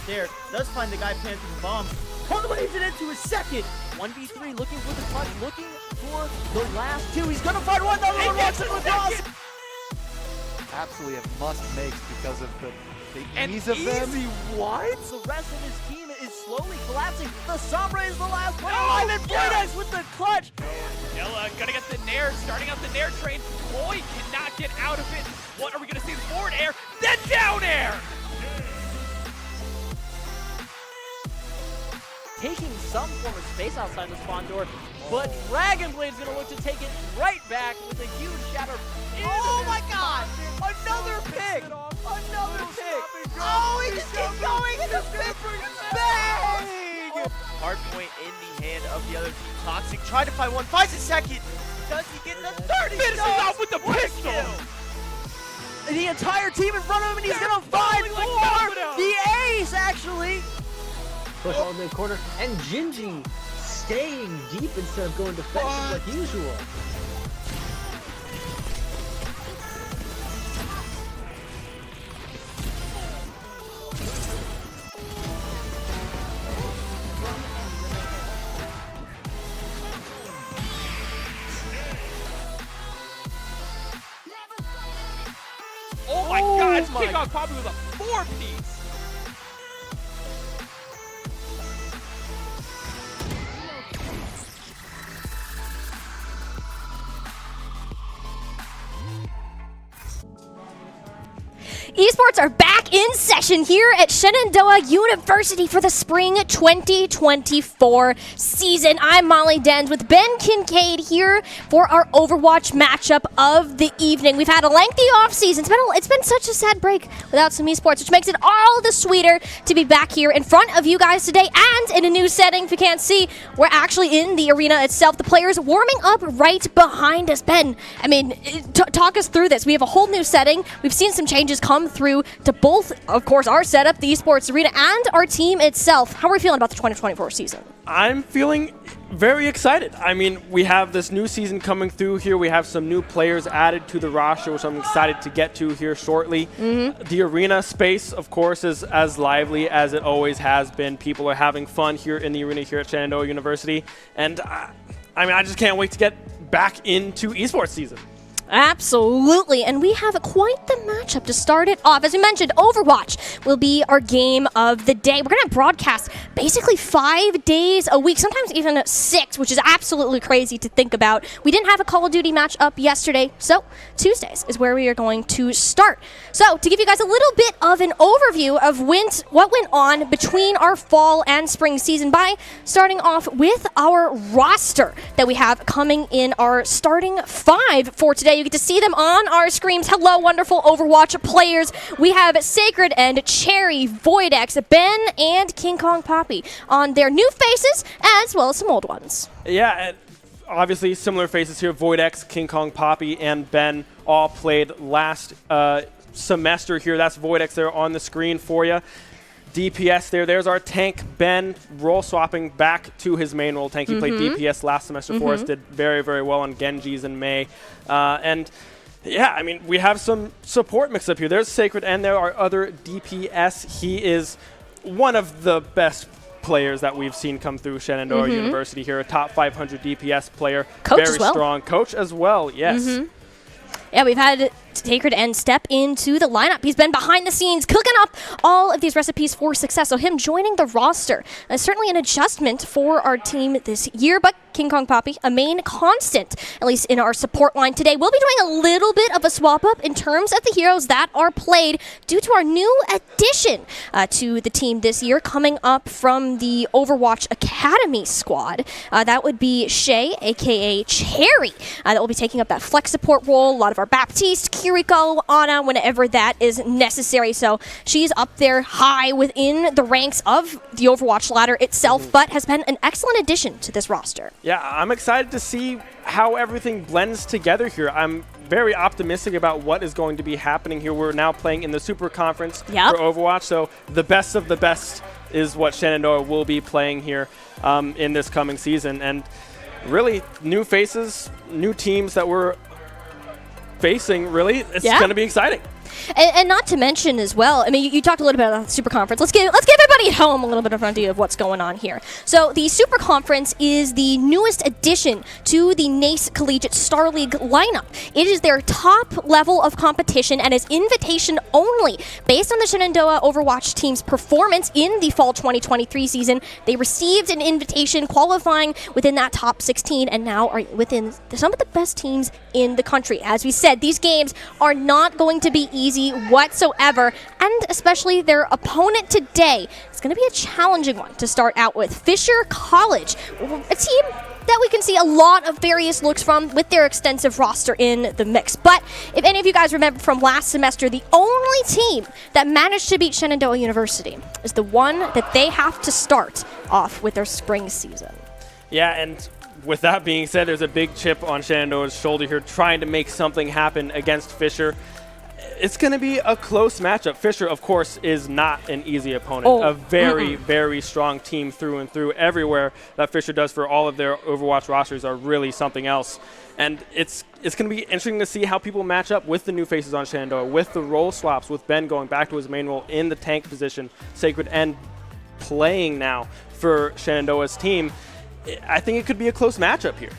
right there. Does find the guy planting the bomb. Parlays it into a second. 1v3 looking for the clutch, looking for the last two. He's gonna find one. Another one walks in with us. Absolutely a must-make because of the ease of easy them. whites. The rest of his team is slowly collapsing. The Sombra is the last one. Oh, and Voidex with the clutch. Ella gonna get the Nair, starting out the Nair train. Boy cannot get out of it. What are we gonna see? The forward air, then down air! Taking some form of space outside the spawn door, but Dragon Blade's gonna look to take it right back with a huge shatter. Oh my god! Another pick! Another pick! Oh, he just keeps going and the pick bang! Hard point in the hand of the other team. Toxic tried to find one, finds a second. Does he get the 30? Finishes off with the pistol! The entire team in front of him, and he's gonna find like more! dominoes. The ace, actually! Push all the corner, and Gingy staying deep instead of going defensive like usual. Oh my god, King Kong probably with a 4-piece! Esports are back in session here at Shenandoah University for the spring 2024 season. I'm Molly Dens with Ben Kincaid here for our Overwatch matchup of the evening. We've had a lengthy offseason. It's been such a sad break without some esports, which makes it all the sweeter to be back here in front of you guys today and in a new setting. If you can't see, we're actually in the arena itself. The players warming up right behind us. Ben, I mean, talk us through this. We have a whole new setting. We've seen some changes come through to both, of course, our setup, the esports arena, and our team itself. How are we feeling about the 2024 season? I'm feeling very excited. I mean, we have this new season coming through here. We have some new players added to the roster, which I'm excited to get to here shortly. The arena space, of course, is as lively as it always has been. People are having fun here in the arena here at Shenandoah University. And I mean, I just can't wait to get back into esports season. Absolutely, and we have quite the matchup to start it off. As we mentioned, Overwatch will be our game of the day. We're going to broadcast basically 5 days a week, sometimes even 6, which is absolutely crazy to think about. We didn't have a Call of Duty match up yesterday, so Tuesdays is where we are going to start. So, to give you guys a little bit of an overview of what went on between our fall and spring season by starting off with our roster that we have coming in our starting 5 for today. You get to see them on our screens. Hello, wonderful Overwatch players. We have Sacred and Cherry, Voidex, Ben, and King Kong Poppy on their new faces as well as some old ones. Yeah, and obviously similar faces here. Voidex, King Kong Poppy, and Ben all played last semester here. That's Voidex there on the screen for you. DPS there. There's our tank, Ben, role swapping back to his main role tank. He played DPS last semester for us, did very, very well on Genji's in May. And yeah, I mean, we have some support mix up here. There's Sacred, and there are other DPS. He is one of the best players that we've seen come through Shenandoah University here, a top 500 DPS player. Coach very as well. Strong coach as well, yes. Yeah, we've had Sacred and step into the lineup. He's been behind the scenes cooking up all of these recipes for success. So him joining the roster is certainly an adjustment for our team this year. But King Kong Poppy, a main constant, at least in our support line today. We'll be doing a little bit of a swap up in terms of the heroes that are played due to our new addition to the team this year coming up from the Overwatch Academy squad. That would be Shay, aka Cherry, that will be taking up that flex support role. A lot of our Baptiste, Kiriko, Ana, whenever that is necessary. So she's up there high within the ranks of the Overwatch ladder itself, but has been an excellent addition to this roster. Yeah, I'm excited to see how everything blends together here. I'm very optimistic about what is going to be happening here. We're now playing in the Super Conference for Overwatch, so the best of the best is what Shenandoah will be playing here in this coming season. And really, new faces, new teams that we're facing, really, it's going to be exciting. And not to mention as well, I mean, you talked a little bit about the Super Conference. Let's give everybody at home a little bit of an idea of what's going on here. So the Super Conference is the newest addition to the NACE Collegiate Star League lineup. It is their top level of competition and is invitation only. Based on the Shenandoah Overwatch team's performance in the fall 2023 season, they received an invitation qualifying within that top 16 and now are within some of the best teams in the country. As we said, these games are not going to be easy whatsoever, and especially their opponent today is going to be a challenging one to start out with. Fisher College, a team that we can see a lot of various looks from with their extensive roster in the mix. But if any of you guys remember from last semester, the only team that managed to beat Shenandoah University is the one that they have to start off with their spring season. Yeah, and with that being said, there's a big chip on Shenandoah's shoulder here trying to make something happen against Fisher. It's going to be a close matchup. Fisher, of course, is not an easy opponent. A very, very strong team through and through. Everywhere that Fisher does for all of their Overwatch rosters are really something else. And it's going to be interesting to see how people match up with the new faces on Shenandoah, with the role swaps, with Ben going back to his main role in the tank position, Sacred End playing now for Shenandoah's team. I think it could be a close matchup here.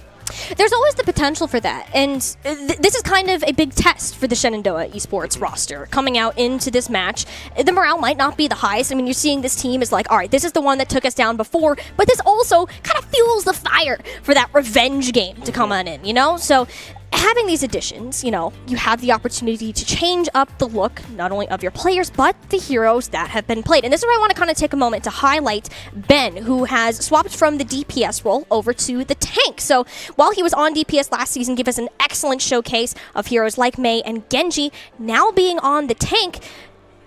There's always the potential for that, and this is kind of a big test for the Shenandoah Esports roster coming out into this match. The morale might not be the highest. I mean, you're seeing this team is like, all right, this is the one that took us down before, but this also kind of fuels the fire for that revenge game to come on in, you know? So having these additions, you know, you have the opportunity to change up the look, not only of your players, but the heroes that have been played. And this is where I want to kind of take a moment to highlight Ben, who has swapped from the DPS role over to the tank. So while he was on DPS last season, gave us an excellent showcase of heroes like Mei and Genji. Now being on the tank,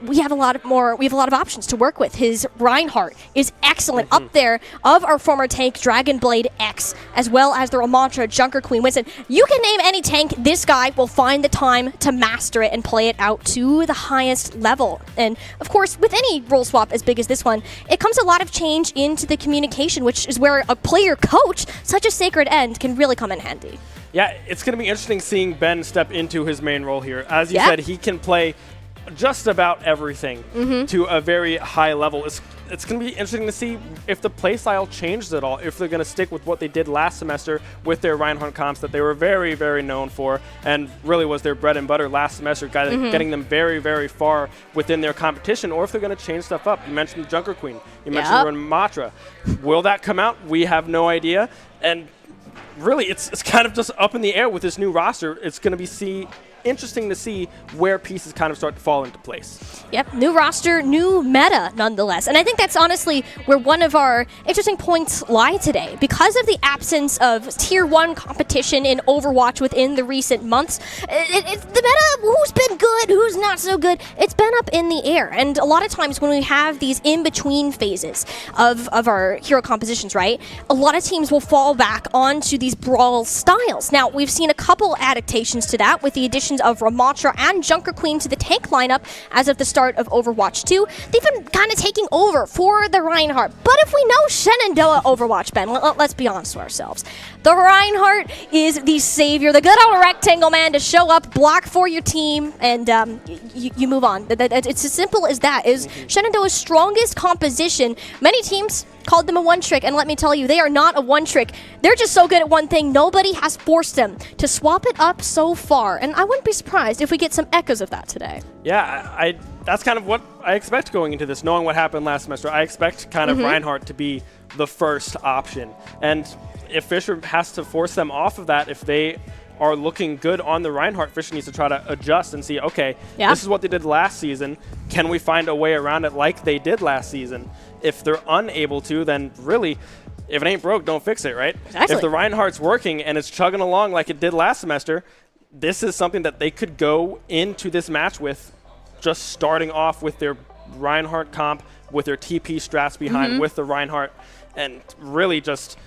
we have a lot of options to work with. His Reinhardt is excellent up there of our former tank Dragonblade X, as well as the Ramontra Junker Queen Winston. You can name any tank, this guy will find the time to master it and play it out to the highest level. And of course, with any role swap as big as this one, it comes a lot of change into the communication, which is where a player coach such as Sacred End can really come in handy. Yeah, it's going to be interesting seeing Ben step into his main role here. As you said, he can play just about everything to a very high level. It's going to be interesting to see if the playstyle changes at all, if they're going to stick with what they did last semester with their Reinhardt comps that they were very, very known for and really was their bread and butter last semester, getting them very, very far within their competition, or if they're going to change stuff up. You mentioned the Junker Queen. You mentioned Ramontra. Will that come out? We have no idea. And really, it's kind of just up in the air with this new roster. It's going to be interesting to see where pieces kind of start to fall into place. Yep, new roster, new meta nonetheless. And I think that's honestly where one of our interesting points lie today. Because of the absence of Tier 1 competition in Overwatch within the recent months, it's the meta, who's been good, who's not so good, it's been up in the air. And a lot of times when we have these in-between phases of our hero compositions, right, a lot of teams will fall back onto these brawl styles. Now, we've seen a couple adaptations to that with the addition of Ramontra and Junker Queen to the tank lineup as of the start of Overwatch 2. They've been kind of taking over for the Reinhardt. But if we know Shenandoah Overwatch, Ben, let's be honest to ourselves. The Reinhardt is the savior, the good old rectangle man to show up, block for your team, and you move on. It's as simple as that. Is Shenandoah's strongest composition. Many teams called them a one-trick, and let me tell you, they are not a one-trick. They're just so good at one thing, nobody has forced them to swap it up so far, and I wouldn't be surprised if we get some echoes of that today. Yeah, that's kind of what I expect going into this, knowing what happened last semester. I expect kind of Reinhardt to be the first option, and if Fisher has to force them off of that, if they are looking good on the Reinhardt, Fisher needs to try to adjust and see, okay, this is what they did last season. Can we find a way around it like they did last season? If they're unable to, then really, if it ain't broke, don't fix it, right? Exactly. If the Reinhardt's working and it's chugging along like it did last semester, this is something that they could go into this match with, just starting off with their Reinhardt comp, with their TP strats behind, with the Reinhardt, and really just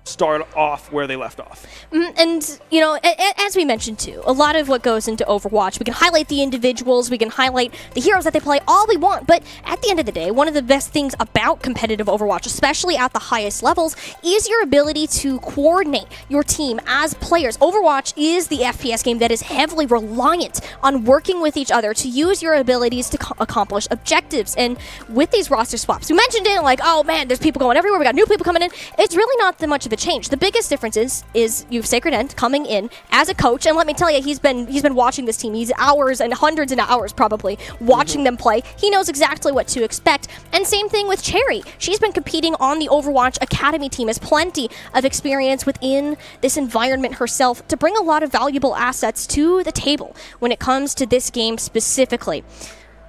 start off where they left off. And, you know, as we mentioned too, a lot of what goes into Overwatch, we can highlight the individuals, we can highlight the heroes that they play, all we want, but at the end of the day, one of the best things about competitive Overwatch, especially at the highest levels, is your ability to coordinate your team as players. Overwatch is the FPS game that is heavily reliant on working with each other to use your abilities to accomplish objectives. And with these roster swaps, we mentioned it like, oh man, there's people going everywhere, we got new people coming in. It's really not that much of a change. The biggest difference is you have Sacred End coming in as a coach, and let me tell you, he's been watching this team. He's hours and hundreds of hours probably watching them play. He knows exactly what to expect. And same thing with Cherry. She's been competing on the Overwatch Academy team, has plenty of experience within this environment herself to bring a lot of valuable assets to the table when it comes to this game specifically.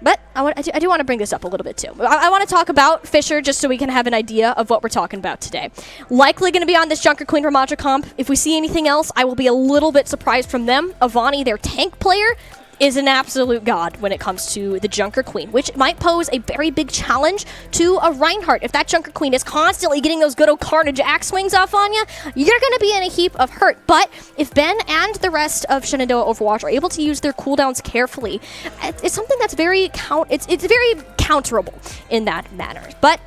But I do want to bring this up a little bit too. I want to talk about Fisher just so we can have an idea of what we're talking about today. Likely going to be on this Junker Queen Ramaja comp. If we see anything else, I will be a little bit surprised from them. Avani, their tank player, is an absolute god when it comes to the Junker Queen, which might pose a very big challenge to a Reinhardt. If that Junker Queen is constantly getting those good old Carnage axe swings off on you, you're going to be in a heap of hurt. But if Ben and the rest of Shenandoah Overwatch are able to use their cooldowns carefully, it's something that's very it's very counterable in that manner. But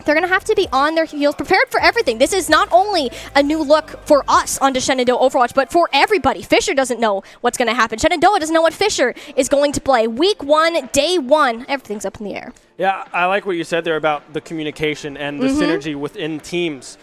they're going to have to be on their heels, prepared for everything. This is not only a new look for us onto Shenandoah Overwatch, but for everybody. Fisher doesn't know what's going to happen. Shenandoah doesn't know what Fisher is going to play. Week 1, day 1, everything's up in the air. Yeah, I like what you said there about the communication and the synergy within teams.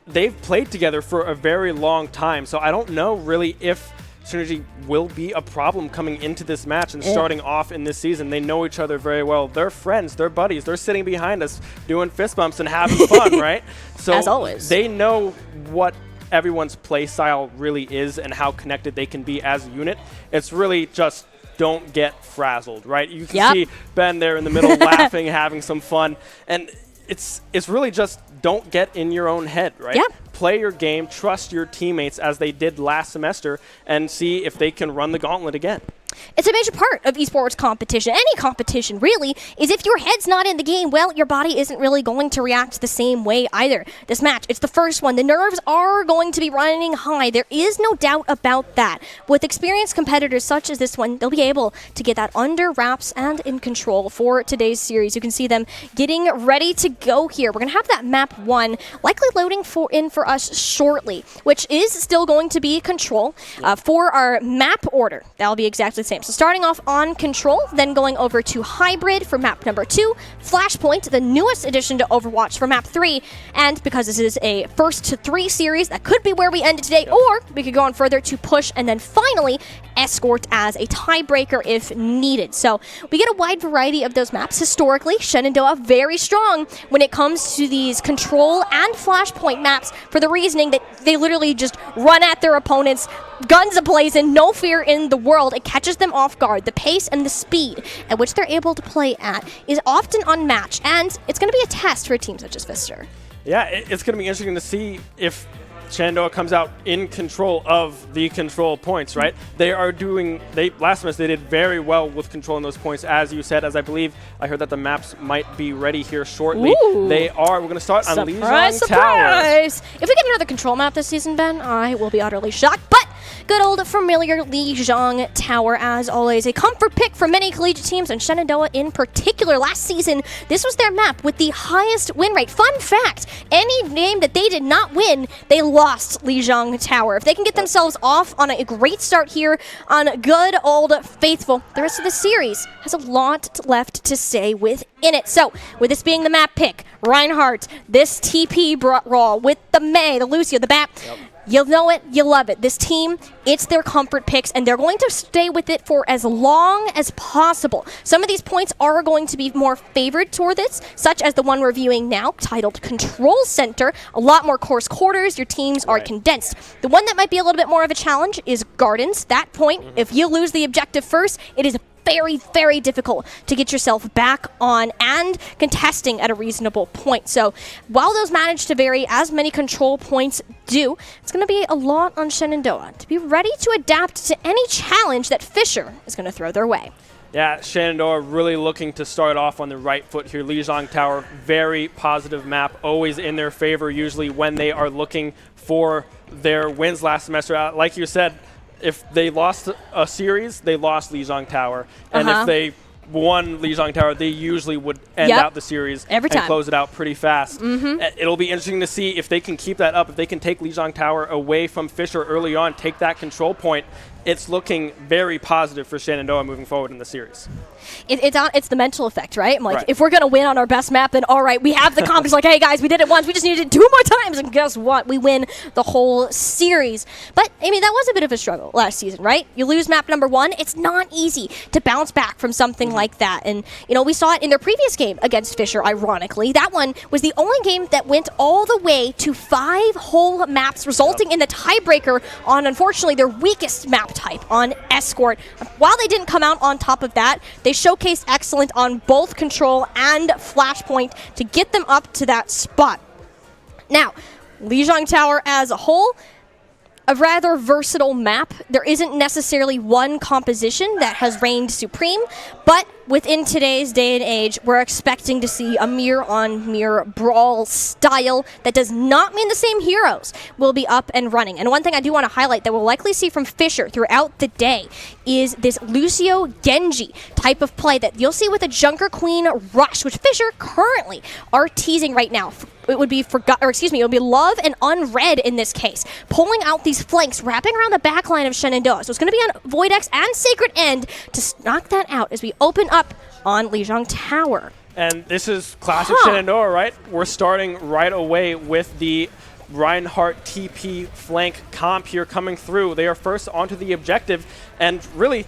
They've played together for a very long time, so I don't know really if synergy will be a problem coming into this match and starting off in this season. They know each other very well. They're friends. They're buddies. They're sitting behind us doing fist bumps and having fun, right? So as always, they know what everyone's play style really is and how connected they can be as a unit. It's really just don't get frazzled, right? You can see Ben there in the middle laughing, having some fun. And it's really just don't get in your own head, right? Yeah. Play your game, trust your teammates as they did last semester, and see if they can run the gauntlet again. It's a major part of esports competition. Any competition, really, is if your head's not in the game, well, your body isn't really going to react the same way either. This match, it's the first one. The nerves are going to be running high. There is no doubt about that. With experienced competitors such as this one, they'll be able to get that under wraps and in control for today's series. You can see them getting ready to go here. We're going to have that map 1 likely loading in for us shortly, which is still going to be control for our map order. That'll be exactly the same. So starting off on control, then going over to hybrid for map number 2, Flashpoint, the newest addition to Overwatch for map 3, and because this is a first to 3 series, that could be where we end it today, or we could go on further to push and then finally escort as a tiebreaker if needed. So we get a wide variety of those maps. Historically, Shenandoah very strong when it comes to these control and Flashpoint maps for the reasoning that they literally just run at their opponents, guns ablazing, no fear in the world. It catches them off guard. The pace and the speed at which they're able to play at is often unmatched, and it's going to be a test for a team such as Fister. Yeah, it's going to be interesting to see if Shenandoah comes out in control of the control points, right? Last semester they did very well with controlling those points, as you said, as I believe I heard that the maps might be ready here shortly. Ooh. They are. We're going to start on Lijiang Surprise! Tower. If we get another control map this season, Ben, I will be utterly shocked, but good old familiar Lijiang Tower, as always. A comfort pick for many collegiate teams, and Shenandoah in particular. Last season, this was their map with the highest win rate. Fun fact, any game that they did not win, they lost Lijiang Tower. If they can get themselves off on a great start here on good old faithful, the rest of the series has a lot left to say within it. So, with this being the map pick, Reinhardt, this TP brawl with the Mei, the Lucio, the Bat, you'll know it, you'll love it. This team, it's their comfort picks, and they're going to stay with it for as long as possible. Some of these points are going to be more favored toward this, such as the one we're viewing now, titled Control Center. A lot more course quarters, your teams are condensed. The one that might be a little bit more of a challenge is Gardens. That point, if you lose the objective first, it is very, very difficult to get yourself back on and contesting at a reasonable point. So while those manage to vary as many control points do, it's going to be a lot on Shenandoah to be ready to adapt to any challenge that Fisher is going to throw their way. Yeah, Shenandoah really looking to start off on the right foot here. Lijiang Tower, very positive map, always in their favor usually when they are looking for their wins last semester. Like you said, if they lost a series, they lost Lijiang Tower. And if they won Lijiang Tower, they usually would end out the series every time and close it out pretty fast. It'll be interesting to see if they can keep that up, if they can take Lijiang Tower away from Fisher early on, take that control point. It's looking very positive for Shenandoah moving forward in the series. It's the mental effect, right? I'm like, if we're going to win on our best map, then all right, we have the confidence. Like, hey, guys, we did it once. We just needed it 2 more times. And guess what? We win the whole series. But, I mean, that was a bit of a struggle last season, right? You lose map number 1. It's not easy to bounce back from something like that. And, you know, we saw it in their previous game against Fisher, ironically. That one was the only game that went all the way to 5 whole maps, resulting in the tiebreaker on, unfortunately, their weakest map type on Escort. While they didn't come out on top of that, they showcased excellent on both Control and Flashpoint to get them up to that spot. Now, Lijiang Tower as a whole, a rather versatile map. There isn't necessarily one composition that has reigned supreme, but within today's day and age, we're expecting to see a mirror-on-mirror brawl style. That does not mean the same heroes will be up and running. And one thing I do want to highlight that we'll likely see from Fisher throughout the day is this Lucio Genji type of play that you'll see with a Junker Queen rush, which Fisher currently are teasing right now. It would be it would be Love and Unread in this case, pulling out these flanks, wrapping around the back line of Shenandoah. So it's going to be on VOD and Sacred End to knock that out as we open up on Lijiang Tower. And this is classic Shenandoah, right? We're starting right away with the Reinhardt TP flank comp here coming through. They are first onto the objective, and really,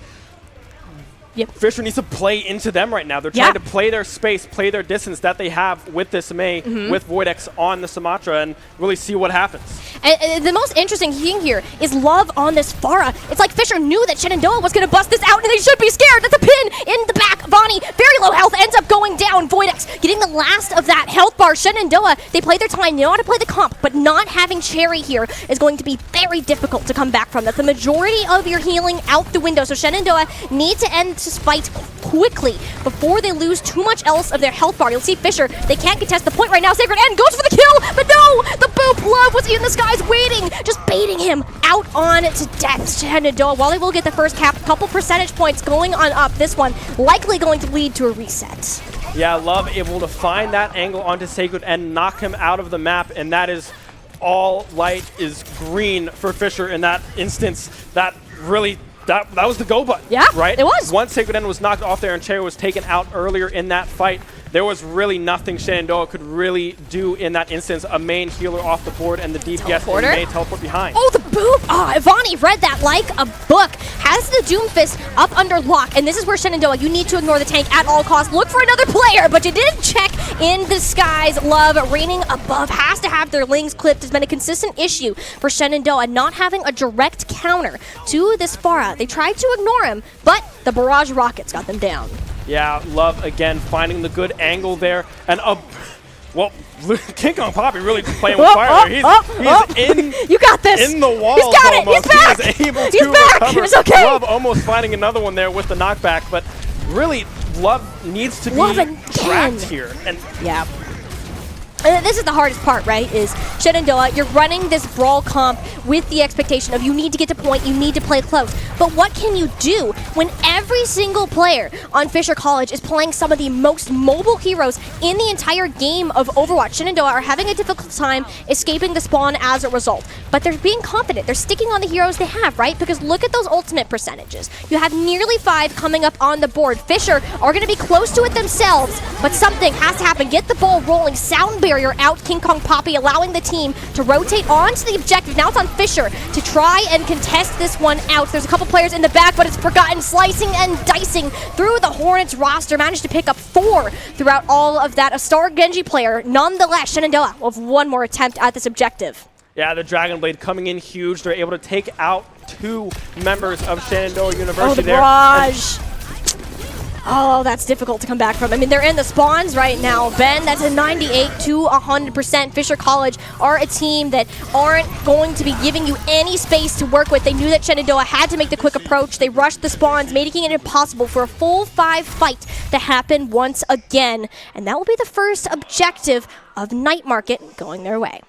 Fisher needs to play into them right now. They're trying to play their space, play their distance that they have with this May, with VOD on the Sumatra, and really see what happens. And the most interesting thing here is Love on this Pharah. It's like Fisher knew that Shenandoah was going to bust this out, and they should be scared. That's a pin in the back. Vani, very low health, ends up going down. VOD getting the last of that health bar. Shenandoah, they play their time. They know how to play the comp, but not having Cherry here is going to be very difficult to come back from. That's the majority of your healing out the window. So Shenandoah need to end this fight quickly before they lose too much else of their health bar. You'll see Fisher, they can't contest the point right now. Sacred End goes for the kill, but no! The boop Love was in the skies waiting, just baiting him out on to death. Shenandoah, while they will get the first cap, couple percentage points going on up. This one likely going to lead to a reset. Yeah, Love able to find that angle onto Sacred and knock him out of the map, and that is all light is green for Fisher in that instance. That really That was the go button, right? It was. Once Sacred End was knocked off there and Cherry was taken out earlier in that fight, there was really nothing Shenandoah could really do in that instance. A main healer off the board and the DPS and May teleport behind. Oh, the boop! Ivani read that like a book. Has the Doomfist up under lock, and this is where Shenandoah, you need to ignore the tank at all costs. Look for another player, but you didn't check in the skies. Love reigning above, has to have their lings clipped. Has been a consistent issue for Shenandoah, not having a direct counter to this Pharah. They tried to ignore him, but the barrage rockets got them down. Yeah, Love again finding the good angle there, and well, King Kong Poppy really playing with fire. He's in. You got this. In the wall. He's got it. Almost. He's back. He is able He's to back. recover. It's okay. Love almost finding another one there with the knockback, but really, Love needs to be trapped here. And this is the hardest part, right, is Shenandoah, you're running this brawl comp with the expectation of you need to get to point, you need to play close. But what can you do when every single player on Fisher College is playing some of the most mobile heroes in the entire game of Overwatch? Shenandoah are having a difficult time escaping the spawn as a result. But they're being confident. They're sticking on the heroes they have, right? Because look at those ultimate percentages. You have nearly 5 coming up on the board. Fisher are going to be close to it themselves, but something has to happen. Get the ball rolling. Sound barrier out King Kong Poppy, allowing the team to rotate onto the objective. Now it's on Fisher to try and contest this one out. There's a couple players in the back, but it's forgotten. Slicing and dicing through the Hornets roster. Managed to pick up 4 throughout all of that. A star Genji player. Nonetheless, Shenandoah will have one more attempt at this objective. Yeah, the Dragon Blade coming in huge. They're able to take out 2 members of Shenandoah University the barrage. Oh, that's difficult to come back from. I mean, they're in the spawns right now. Ben, that's a 98 to 100%. Fisher College are a team that aren't going to be giving you any space to work with. They knew that Shenandoah had to make the quick approach. They rushed the spawns, making it impossible for a full 5 fight to happen once again. And that will be the first objective of Night Market going their way.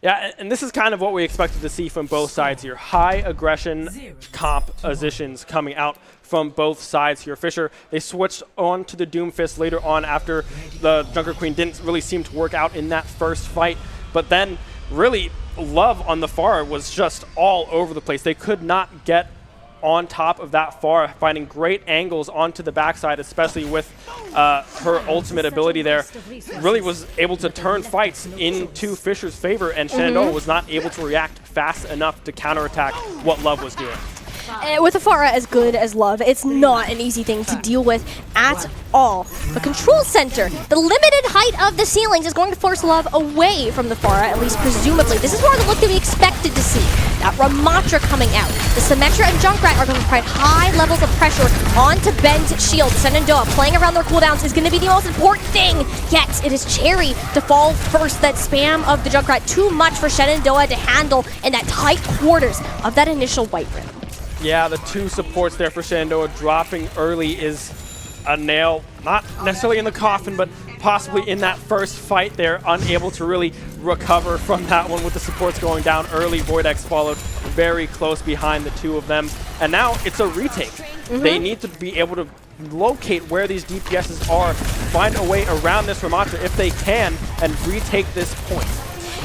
Yeah, and this is kind of what we expected to see from both sides here. High aggression compositions coming out from both sides here. Fisher, they switched on to the Doomfist later on after the Junker Queen didn't really seem to work out in that first fight. But then, really, Love on the far was just all over the place. They could not get on top of that far, finding great angles onto the backside, especially with her ultimate ability there. Really was able to turn fights into Fisher's favor, and Shenandoah was not able to react fast enough to counterattack what Love was doing. With a Pharah as good as Love, it's not an easy thing to deal with at all. The control center, the limited height of the ceilings, is going to force Love away from the Pharah, at least presumably. This is more the look that we expected to see. That Ramatra coming out. The Symmetra and Junkrat are going to provide high levels of pressure onto Ben's shield. Shenandoah playing around their cooldowns is going to be the most important thing. Yet, it is Cherry to fall first. That spam of the Junkrat, too much for Shenandoah to handle in that tight quarters of that initial white rim. Yeah, the 2 supports there for Shenandoah dropping early is a nail, not necessarily in the coffin, but possibly in that first fight. They're unable to really recover from that one with the supports going down early. Voidex followed very close behind the 2 of them. And now it's a retake. They need to be able to locate where these DPSs are, find a way around this Ramatra if they can, and retake this point.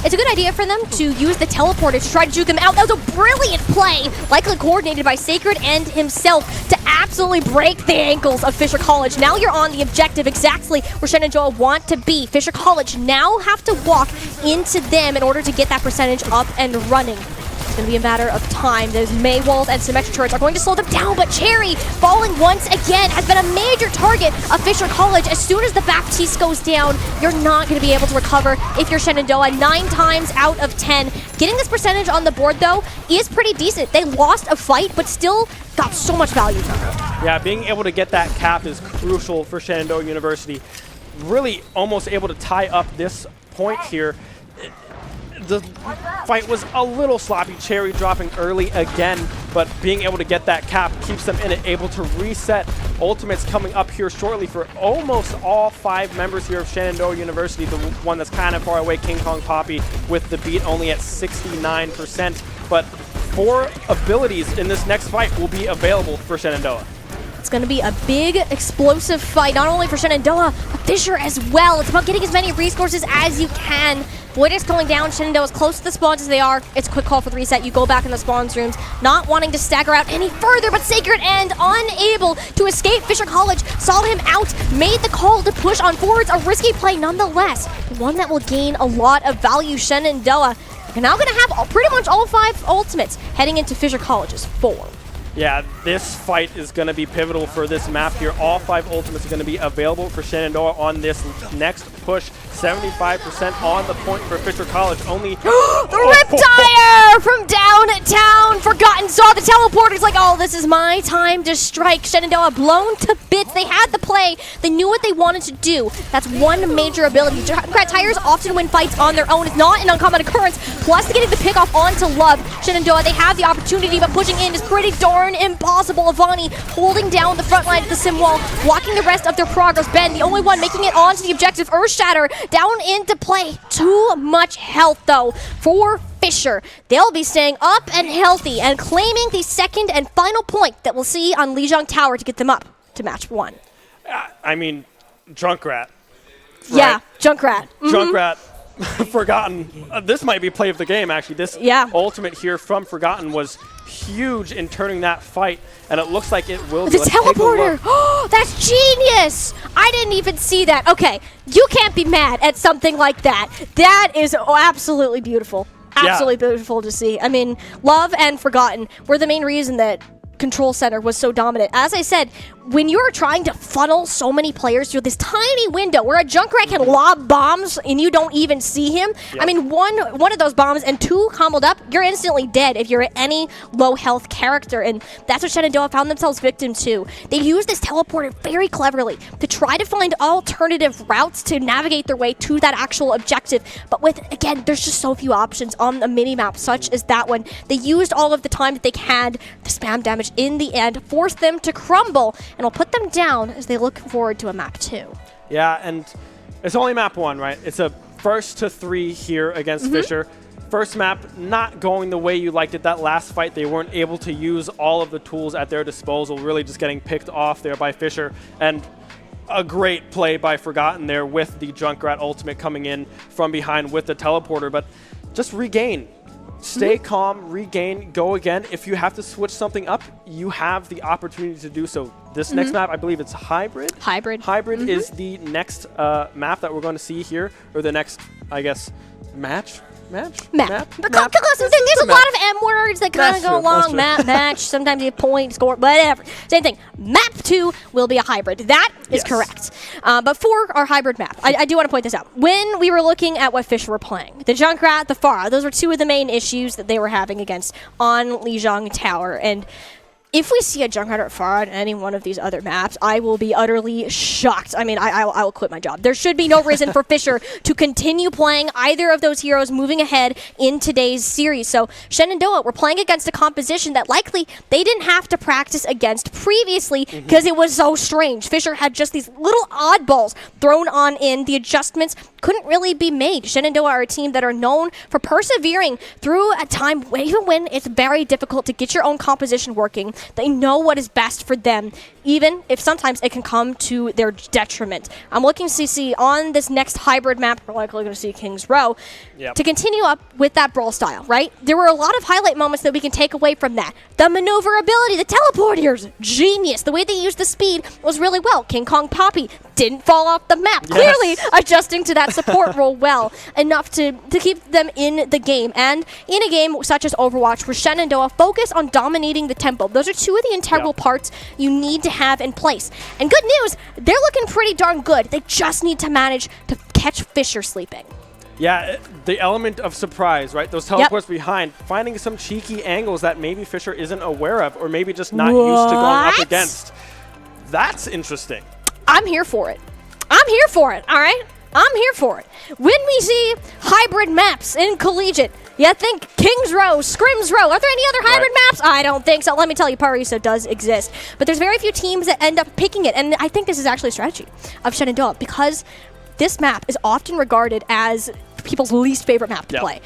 It's a good idea for them to use the teleporter to try to juke him out. That was a brilliant play, likely coordinated by Sacred and himself to absolutely break the ankles of Fisher College. Now you're on the objective exactly where Shenandoah want to be. Fisher College now have to walk into them in order to get that percentage up and running. It's going to be a matter of time. Those May walls and Symmetra turrets are going to slow them down, but Cherry, falling once again, has been a major target of Fisher College. As soon as the Baptiste goes down, you're not going to be able to recover if you're Shenandoah. 9 times out of 10. Getting this percentage on the board, though, is pretty decent. They lost a fight, but still got so much value from it. Yeah, being able to get that cap is crucial for Shenandoah University. Really almost able to tie up this point here. The fight was a little sloppy. Cherry dropping early again, but being able to get that cap keeps them in it, able to reset. Ultimates coming up here shortly for almost all 5 members here of Shenandoah University. The one that's kind of far away, King Kong Poppy, with the beat only at 69%. But 4 abilities in this next fight will be available for Shenandoah. It's going to be a big, explosive fight, not only for Shenandoah, but Fisher as well. It's about getting as many resources as you can. Voidex going down, Shenandoah as close to the spawns as they are. It's a quick call for the reset. You go back in the spawns rooms, not wanting to stagger out any further, but Sacred End unable to escape. Fisher College saw him out, made the call to push on forwards. A risky play nonetheless, one that will gain a lot of value. Shenandoah are now going to have pretty much all 5 ultimates heading into Fisher College's 4. Yeah, this fight is going to be pivotal for this map here. All 5 ultimates are going to be available for Shenandoah on this next push. 75% on the point for Fisher College. Only the Riptire from downtown. Forgotten saw the teleporters like, oh, this is my time to strike. Shenandoah blown to bits. They had the play. They knew what they wanted to do. That's one major ability. Tires often win fights on their own. It's not an uncommon occurrence. Plus, getting the pick off onto Love. Shenandoah, they have the opportunity, but pushing in is pretty darn impossible. Avani holding down the front line of the sim wall, blocking the rest of their progress. Ben, the only one making it onto the objective. Earthshatter down into play. Too much health, though, for Fisher. They'll be staying up and healthy and claiming the second and final point that we'll see on Lijiang Tower to get them up to match 1. I mean, Junkrat. Yeah, right? Junkrat. Junkrat. Forgotten. This might be play of the game, actually. This ultimate here from Forgotten was huge in turning that fight, and it looks like it will be. The teleporter! Oh, that's genius! I didn't even see that. Okay, you can't be mad at something like that. That is absolutely beautiful. Absolutely beautiful to see. I mean, Love and Forgotten were the main reason that control center was so dominant. As I said, when you're trying to funnel so many players through this tiny window where a Junkrat can lob bombs and you don't even see him, I mean, one of those bombs and 2 comboed up, you're instantly dead if you're any low health character, and that's what Shenandoah found themselves victim to. They used this teleporter very cleverly to try to find alternative routes to navigate their way to that actual objective, but again, there's just so few options on the minimap such as that one. They used all of the time that they had. The spam damage in the end forced them to crumble, and will put them down as they look forward to a map 2. Yeah, and it's only map 1, right? It's a first to 3 here against Fisher. First map not going the way you liked it. That last fight, they weren't able to use all of the tools at their disposal, really just getting picked off there by Fisher. And a great play by Forgotten there with the Junkrat ultimate coming in from behind with the teleporter. But just regain. Stay calm, regain, go again. If you have to switch something up, you have the opportunity to do so. This next map, I believe it's Hybrid. Hybrid is the next map that we're going to see here, or the next, I guess, match. But there's a lot of M words that kind of go along. Map, match, sometimes you have point, score, whatever. Same thing. Map 2 will be a hybrid. That is correct. But for our hybrid map, I do want to point this out. When we were looking at what Fisher were playing, the Junkrat, the Pharah, those were 2 of the main issues that they were having against on Lijiang Tower. And if we see a Junkrat or Pharah on any one of these other maps, I will be utterly shocked. I mean, I will quit my job. There should be no reason for Fisher to continue playing either of those heroes moving ahead in today's series. So Shenandoah, we're playing against a composition that likely they didn't have to practice against previously because it was so strange. Fisher had just these little oddballs thrown on in. The adjustments couldn't really be made. Shenandoah are a team that are known for persevering through a time even when it's very difficult to get your own composition working. They know what is best for them, even if sometimes it can come to their detriment. I'm looking to see on this next hybrid map, we're likely going to see King's Row, to continue up with that brawl style, right? There were a lot of highlight moments that we can take away from that. The maneuverability, the teleporters, genius. The way they used the speed was really well. King Kong Poppy didn't fall off the map. Clearly adjusting to that support role well, enough to keep them in the game. And in a game such as Overwatch, where Shenandoah focus on dominating the tempo, those are 2 of the integral parts you need to have in place. And good news, they're looking pretty darn good. They just need to manage to catch Fisher sleeping. Yeah, the element of surprise, right? Those teleports behind, finding some cheeky angles that maybe Fisher isn't aware of, or maybe just not used to going up against. That's interesting. I'm here for it. I'm here for it, all right? I'm here for it. When we see hybrid maps in Collegiate, you think King's Row, Scrim's Row. Are there any other hybrid maps? I don't think so. Let me tell you, Paraiso does exist. But there's very few teams that end up picking it. And I think this is actually a strategy of Shenandoah, because this map is often regarded as people's least favorite map to play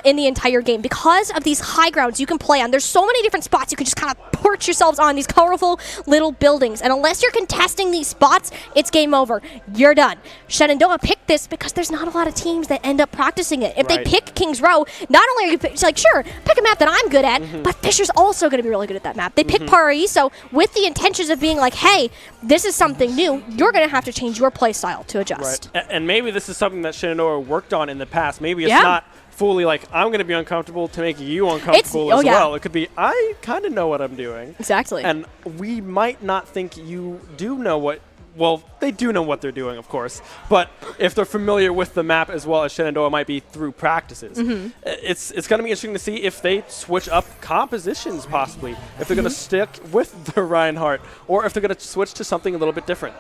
in the entire game, because of these high grounds you can play on. There's so many different spots you can just kind of perch yourselves on, these colorful little buildings, and unless you're contesting these spots, it's game over. You're done. Shenandoah picked this because there's not a lot of teams that end up practicing it. If they pick King's Row, not only are you it's like, sure, pick a map that I'm good at, but Fisher's also going to be really good at that map. They pick Paraiso with the intentions of being like, hey, this is something new. You're going to have to change your play style to adjust. And maybe this is something that Shenandoah worked on in the past. Maybe it's not fully like, I'm going to be uncomfortable to make you uncomfortable as well. It could be, I kind of know what I'm doing. Exactly. And we might not think you do know what, well, they do know what they're doing, of course, but if they're familiar with the map as well as Shenandoah might be through practices, it's going to be interesting to see if they switch up compositions possibly, if they're going to stick with the Reinhardt, or if they're going to switch to something a little bit different.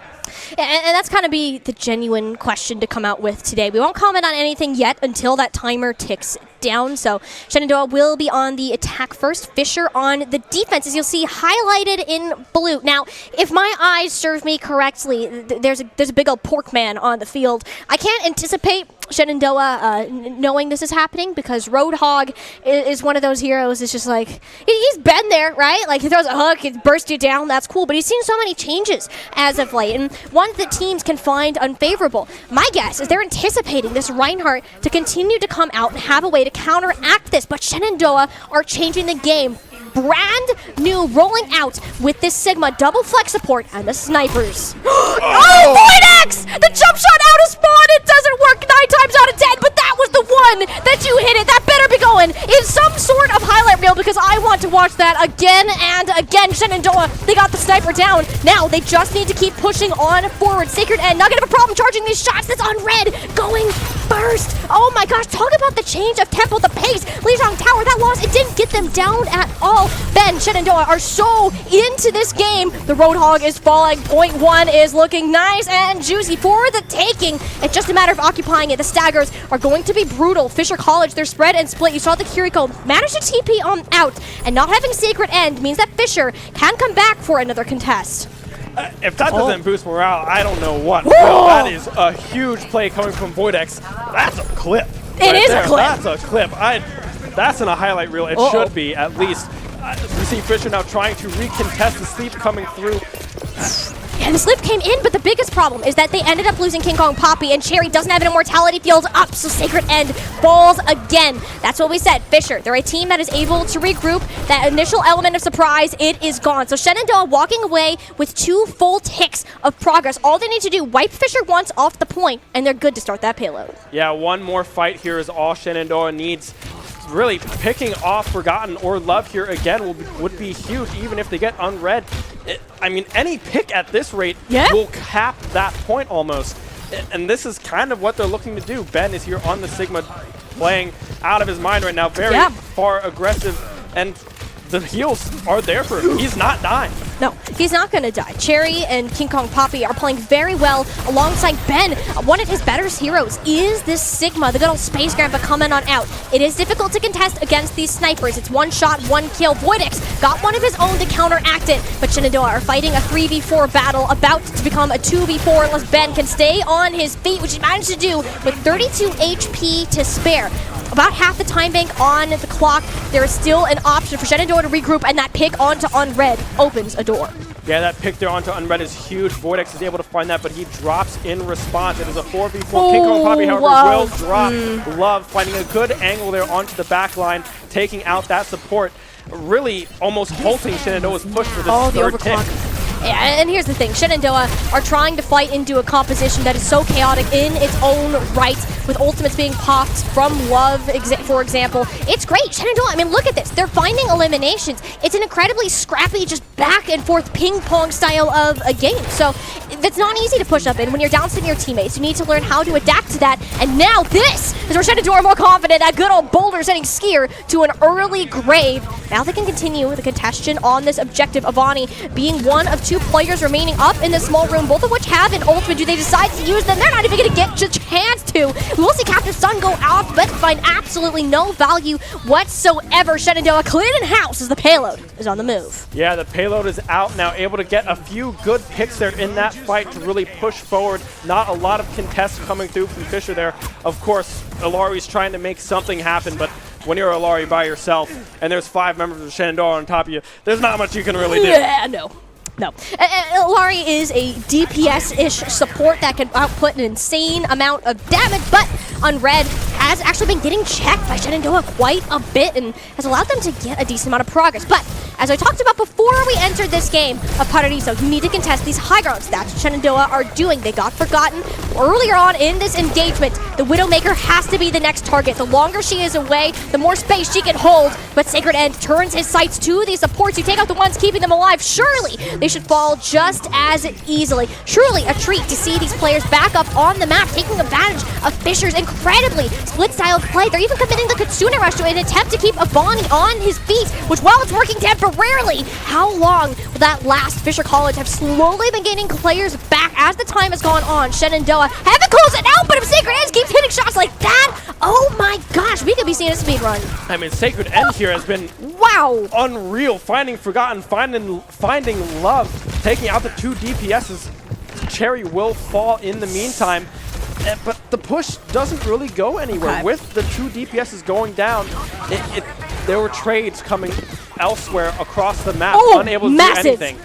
And that's kind of be the genuine question to come out with today. We won't comment on anything yet until that timer ticks down. So Shenandoah will be on the attack first. Fisher on the defense, as you'll see highlighted in blue. Now, if my eyes serve me correctly, there's a big old pork man on the field. I can't anticipate Shenandoah knowing this is happening, because Roadhog is one of those heroes. It's just like, he's been there, right? Like, he throws a hook, it bursts you down, that's cool. But he's seen so many changes as of late, and ones that teams can find unfavorable. My guess is they're anticipating this Reinhardt to continue to come out and have a way to counteract this. But Shenandoah are changing the game. Brand new, rolling out with this Sigma double flex support and the snipers. Oh, VOD! The jump shot out of spawn, it doesn't work 9 times out of 10, but that was the one that you hit it. That better be going in some sort of highlight reel because I want to watch that again and again. Shenandoah, they got the sniper down. Now they just need to keep pushing on forward. Sacred End not gonna have a problem charging these shots. That's on red going first. Oh my gosh, talk about the change of tempo, the pace. Lijiang Tower, that loss, it didn't get them down at all. Ben, Shenandoah are so into this game. The Roadhog is falling. Point one is looking nice and juicy for the taking. It's just a matter of occupying it. The staggers are going to be brutal. Fisher College, they're spread and split. You saw the Kiriko manage to TP on out, and not having Sacred End means that Fisher can come back for another contest. If that doesn't boost morale, I don't know what. Well, that is a huge play coming from Voidex. That's a clip. It is a clip. That's a clip. That's in a highlight reel. It should be, at least. You see Fisher now trying to recontest the sleep coming through. And the sleep came in, but the biggest problem is that they ended up losing King Kong Poppy, and Cherry doesn't have an immortality field up, so Sacred End falls again. That's what we said. Fisher, they're a team that is able to regroup. That initial element of surprise, it is gone. So Shenandoah walking away with 2 full ticks of progress. All they need to do, wipe Fisher once off the point, and they're good to start that payload. Yeah, one more fight here is all Shenandoah needs. Really picking off Forgotten or Love here again would be huge, even if they get unread. I mean, any pick at this rate will cap that point almost. And this is kind of what they're looking to do. Ben is here on the Sigma playing out of his mind right now, very far aggressive, and the heals are there for him. He's not dying. No, he's not going to die. Cherry and King Kong Poppy are playing very well alongside Ben. One of his better heroes is this Sigma, the good old Space Grandpa coming on out. It is difficult to contest against these snipers. It's 1 shot, 1 kill. Voidex got one of his own to counteract it, but Shenandoah are fighting a 3v4 battle about to become a 2v4 unless Ben can stay on his feet, which he managed to do with 32 HP to spare. About half the time bank on the clock. There is still an option for Shenandoah to regroup, and that pick onto Unread opens a door. Yeah, that pick there onto Unread is huge. Voidex is able to find that, but he drops in response. It is a 4v4. King Kong Poppy, however, will drop. Love finding a good angle there onto the back line, taking out that support, really almost halting Shenandoah's push for this third tick. And here's the thing, Shenandoah are trying to fight into a composition that is so chaotic in its own right, with ultimates being popped from Love, for example. It's great, Shenandoah, I mean, look at this. They're finding eliminations. It's an incredibly scrappy, just back and forth ping-pong style of a game. So that's not easy to push up in. When you're down to your teammates, you need to learn how to adapt to that. And now this is where Shenandoah are more confident. That good old boulder sending Skier to an early grave. Now they can continue the contention on this objective. Avani being one of 2 players remaining up in this small room, both of which have an ultimate. Do they decide to use them? They're not even going to get a chance to. We will see Captain Sun go off, but find absolutely no value whatsoever. Shenandoah cleared in house as the payload is on the move. Yeah, the payload is out now, able to get a few good picks there in that fight to really push forward. Not a lot of contests coming through from Fisher there. Of course, Ilari's trying to make something happen, but when you're Ilari by yourself and there's 5 members of Shenandoah on top of you, there's not much you can really do. Yeah, no. Ilari is a DPS-ish support that can output an insane amount of damage, but Unread has actually been getting checked by Shenandoah quite a bit and has allowed them to get a decent amount of progress. But as I talked about before we entered this game of Paradiso, you need to contest these high grounds. That's what Shenandoah are doing. They got Forgotten earlier on in this engagement. The Widowmaker has to be the next target. The longer she is away, the more space she can hold. But Sacred End turns his sights to these supports. You take out the ones keeping them alive. Surely they should fall just as easily. Truly a treat to see these players back up on the map, taking advantage of Fisher's incredibly split style of play. They're even committing the Kitsune Rush to an attempt to keep Avani on his feet, which while it's working temporarily, how long will that last? Fisher College have slowly been gaining players back as the time has gone on. Shenandoah haven't closed it out, but if Sacred End keeps hitting shots like that, oh my gosh, we could be seeing a speed run. I mean, Sacred End here has been unreal, finding Forgotten, finding Love, taking out the 2 DPSs. Cherry will fall in the meantime, but the push doesn't really go anywhere. With the 2 DPSs going down, there were trades coming elsewhere across the map, unable to do anything.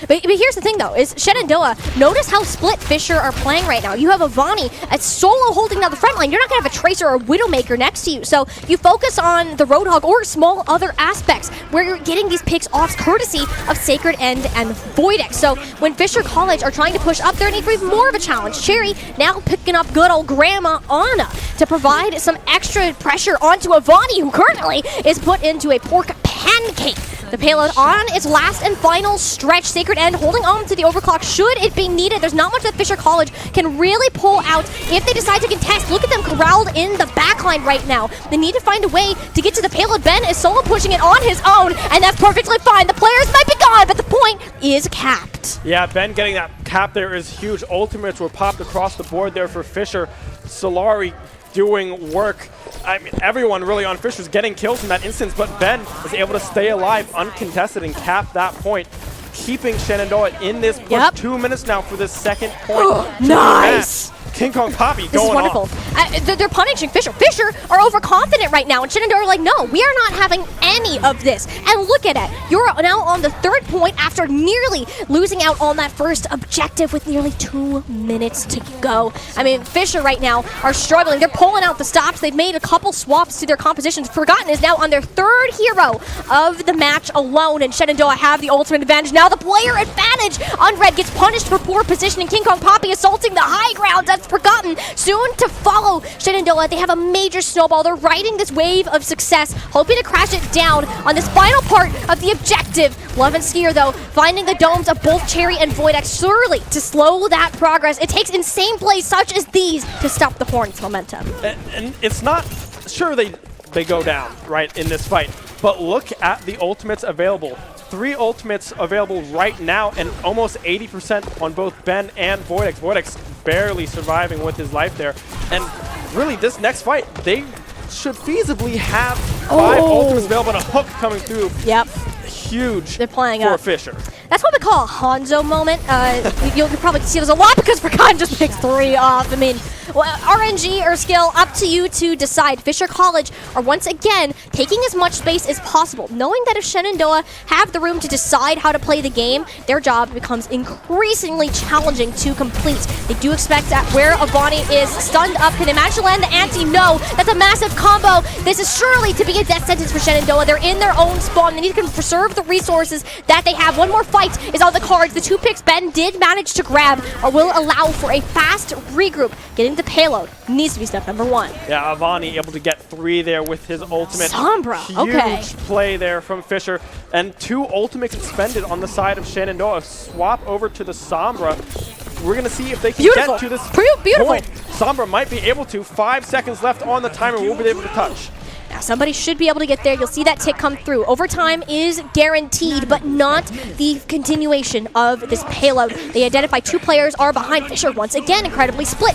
But here's the thing, though, is Shenandoah, notice how split Fisher are playing right now. You have Avani at solo holding down the front line. You're not going to have a Tracer or a Widowmaker next to you. So you focus on the Roadhog or small other aspects where you're getting these picks off courtesy of Sacred End and VODX. So when Fisher College are trying to push up, they're even more of a challenge. Cherry now picking up good old Grandma Anna to provide some extra pressure onto Avani, who currently is put into a pork pancake. The payload on its last and final stretch. Sacred End holding on to the overclock should it be needed. There's not much that Fisher College can really pull out if they decide to contest. Look at them corralled in the backline right now. They need to find a way to get to the payload. Ben is solo pushing it on his own, and that's perfectly fine. The players might be gone, but the point is capped. Yeah, Ben getting that cap there is huge. Ultimates were popped across the board there for Fisher. Solari doing work. I mean, everyone really on Fisher's getting kills in that instance, but Ben is able to stay alive uncontested and cap that point, keeping Shenandoah in this push. Yep. 2 minutes now for this second point. Nice. King Kong Poppy This going is wonderful. off. They're punishing Fisher. Fisher are overconfident right now, and Shenandoah are like, no, we are not having any of this. And look at it. You're now on the 3rd point after nearly losing out on that first objective with nearly 2 minutes to go. I mean, Fisher right now are struggling. They're pulling out the stops. They've made a couple swaps to their compositions. Forgotten is now on their 3rd hero of the match alone, and Shenandoah have the ultimate advantage. Now the player advantage. Unred gets punished for poor positioning. King Kong Poppy assaulting the high ground. That's Forgotten soon to follow Shenandoah. They have a major snowball. They're riding this wave of success, hoping to crash it down on this final part of the objective. Love and Skier, though, finding the domes of both Cherry and VODX surely to slow that progress. It takes insane plays such as these to stop the Hornets' momentum. And it's not sure they go down, right, in this fight, but look at the ultimates available. 3 ultimates available right now, and almost 80% on both Ben and VODX. VODX barely surviving with his life there. And really, this next fight, they should feasibly have 5 ultimates available and a hook coming through. Yep. Huge. They're playing for up. Fisher. That's what we call a Hanzo moment. You'll probably see this a lot because Forgotten just picks 3 off. I mean, well, RNG or skill, up to you to decide. Fisher College are once again taking as much space as possible, knowing that if Shenandoah have the room to decide how to play the game, their job becomes increasingly challenging to complete. They do expect that where Avani is stunned up, can they manage to land the anti? No, that's a massive combo. This is surely to be a death sentence for Shenandoah. They're in their own spawn. They need to preserve the resources that they have. One more fight is on the cards. The 2 picks Ben did manage to grab or will allow for a fast regroup. Getting the payload needs to be step number 1. Yeah, Avani able to get 3 there with his ultimate. Sombra, okay. Huge play there from Fisher. And 2 ultimates expended on the side of Shenandoah. Swap over to the Sombra. We're going to see if they can get to this Beautiful. point. Sombra might be able to. 5 seconds left on the timer. We'll be able to touch. Now somebody should be able to get there. You'll see that tick come through. Overtime is guaranteed, but not the continuation of this payload. They identify 2 players are behind Fisher once again, incredibly split.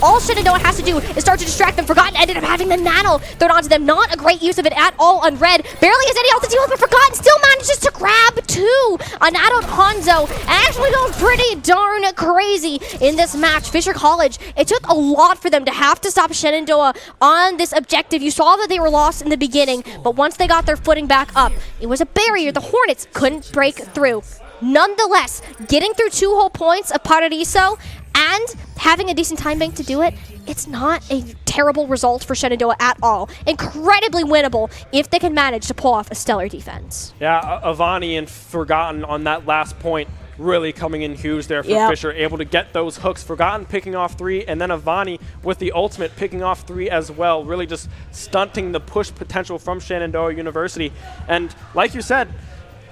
All Shenandoah has to do is start to distract them. Forgotten ended up having the nano thrown onto them. Not a great use of it at all on Red. Barely has any else to deal with, but Forgotten still manages to grab 2. A nano Hanzo actually going pretty darn crazy in this match. Fisher College, it took a lot for them to have to stop Shenandoah on this objective. You saw that they were lost in the beginning, but once they got their footing back up, it was a barrier the Hornets couldn't break through. Nonetheless, getting through 2 whole points of Paradiso and having a decent time bank to do it, it's not a terrible result for Shenandoah at all. Incredibly winnable if they can manage to pull off a stellar defense. Yeah, Avani and Forgotten on that last point really coming in huge there for Fisher, able to get those hooks. Forgotten picking off 3, and then Avani with the ultimate picking off 3 as well, really just stunting the push potential from Shenandoah University. And like you said,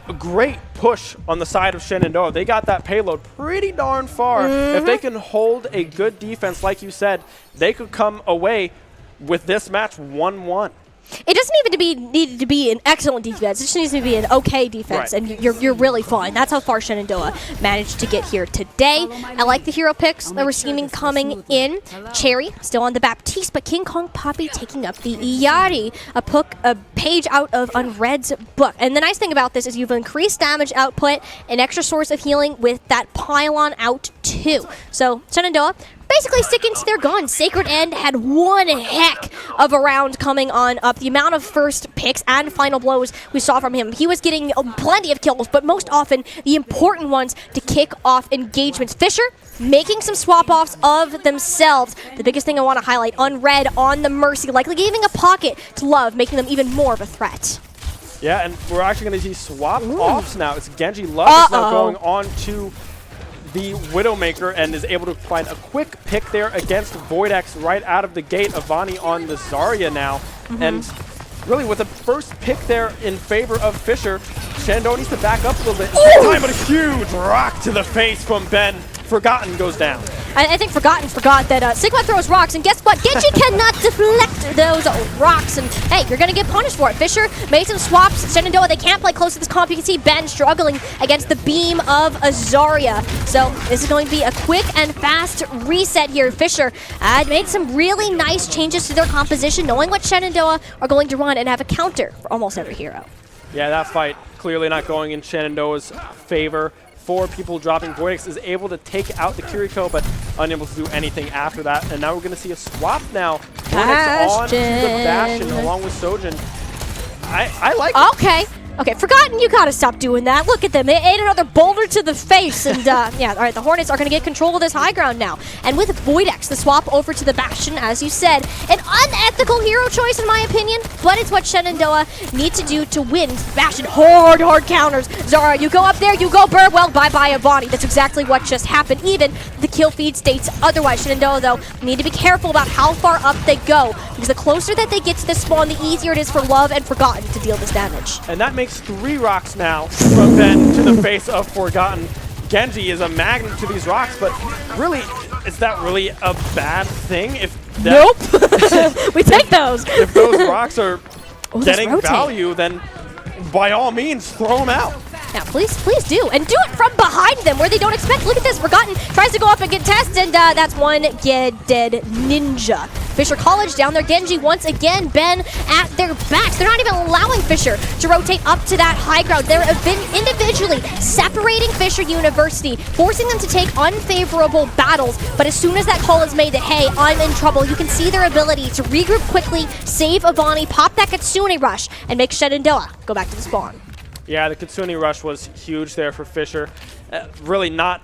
a great push on the side of Shenandoah. They got that payload pretty darn far. If they can hold a good defense, like you said, they could come away with this match 1-1. It doesn't even need to be an excellent defense. It just needs to be an okay defense, Right. and you're really fine. That's how far Shenandoah managed to get here today. I like the hero picks that we're seeing coming in. Cherry still on the Baptiste, but King Kong Poppy taking up the Iyari, a page out of Unred's book. And the nice thing about this is you've increased damage output, an extra source of healing with that pylon out 2. So Shenandoah basically sticking to their guns. Sacred End had one heck of a round coming on up. The amount of first picks and final blows we saw from him, he was getting plenty of kills, but most often the important ones to kick off engagements. Fisher making some swap-offs of themselves. The biggest thing I want to highlight, Unread on the Mercy, likely giving a pocket to Love, making them even more of a threat. Yeah, and we're actually going to see swap-offs now. It's Genji. Love is now going on to the Widowmaker and is able to find a quick pick there against VODX right out of the gate. Avani on the Zarya now. And really with the first pick there in favor of Fisher, Shenandoah needs to back up a little bit. Time, but a huge rock to the face from Ben. Forgotten goes down. I think Forgotten forgot that Sigma throws rocks, and guess what? Genji cannot deflect those rocks, and hey, you're going to get punished for it. Fisher made some swaps. Shenandoah, they can't play close to this comp. You can see Ben struggling against the beam of Zarya. So this is going to be a quick and fast reset here. Fisher made some really nice changes to their composition, knowing what Shenandoah are going to run and have a counter for almost every hero. Yeah, that fight clearly not going in Shenandoah's favor. 4 people dropping. VODX is able to take out the Kiriko, but unable to do anything after that. And now we're going to see a swap now. VODX on to the Bastion along with Sojin. I like it. Okay, Forgotten, you gotta stop doing that. Look at them. They ate another boulder to the face. And yeah, all right, the Hornets are gonna get control of this high ground now. And with VODX, the swap over to the Bastion, as you said, an unethical hero choice in my opinion, but it's what Shenandoah need to do to win. Bastion, hard counters. Zara, you go up there, you go Burr. Well, bye-bye Avani. That's exactly what just happened. Even the kill feed states otherwise. Shenandoah, though, need to be careful about how far up they go, because the closer that they get to the spawn, the easier it is for Love and Forgotten to deal this damage. And that makes 3 rocks now from Ben to the face of Forgotten. Genji is a magnet to these rocks, but really, is that really a bad thing? If that, nope. We take those. If those rocks are getting value, then by all means, throw them out. Now, please do. And do it from behind them where they don't expect. Look at this. Forgotten tries to go up and get tested, and that's one dead ninja. Fisher College down there. Genji once again. Ben at their backs. They're not even allowing Fisher to rotate up to that high ground. They're individually separating Fisher University, forcing them to take unfavorable battles. But as soon as that call is made that, hey, I'm in trouble, you can see their ability to regroup quickly, save Avani, pop that Kitsune rush, and make Shenandoah go back to the spawn. Yeah, the Kitsune rush was huge there for Fisher. Really not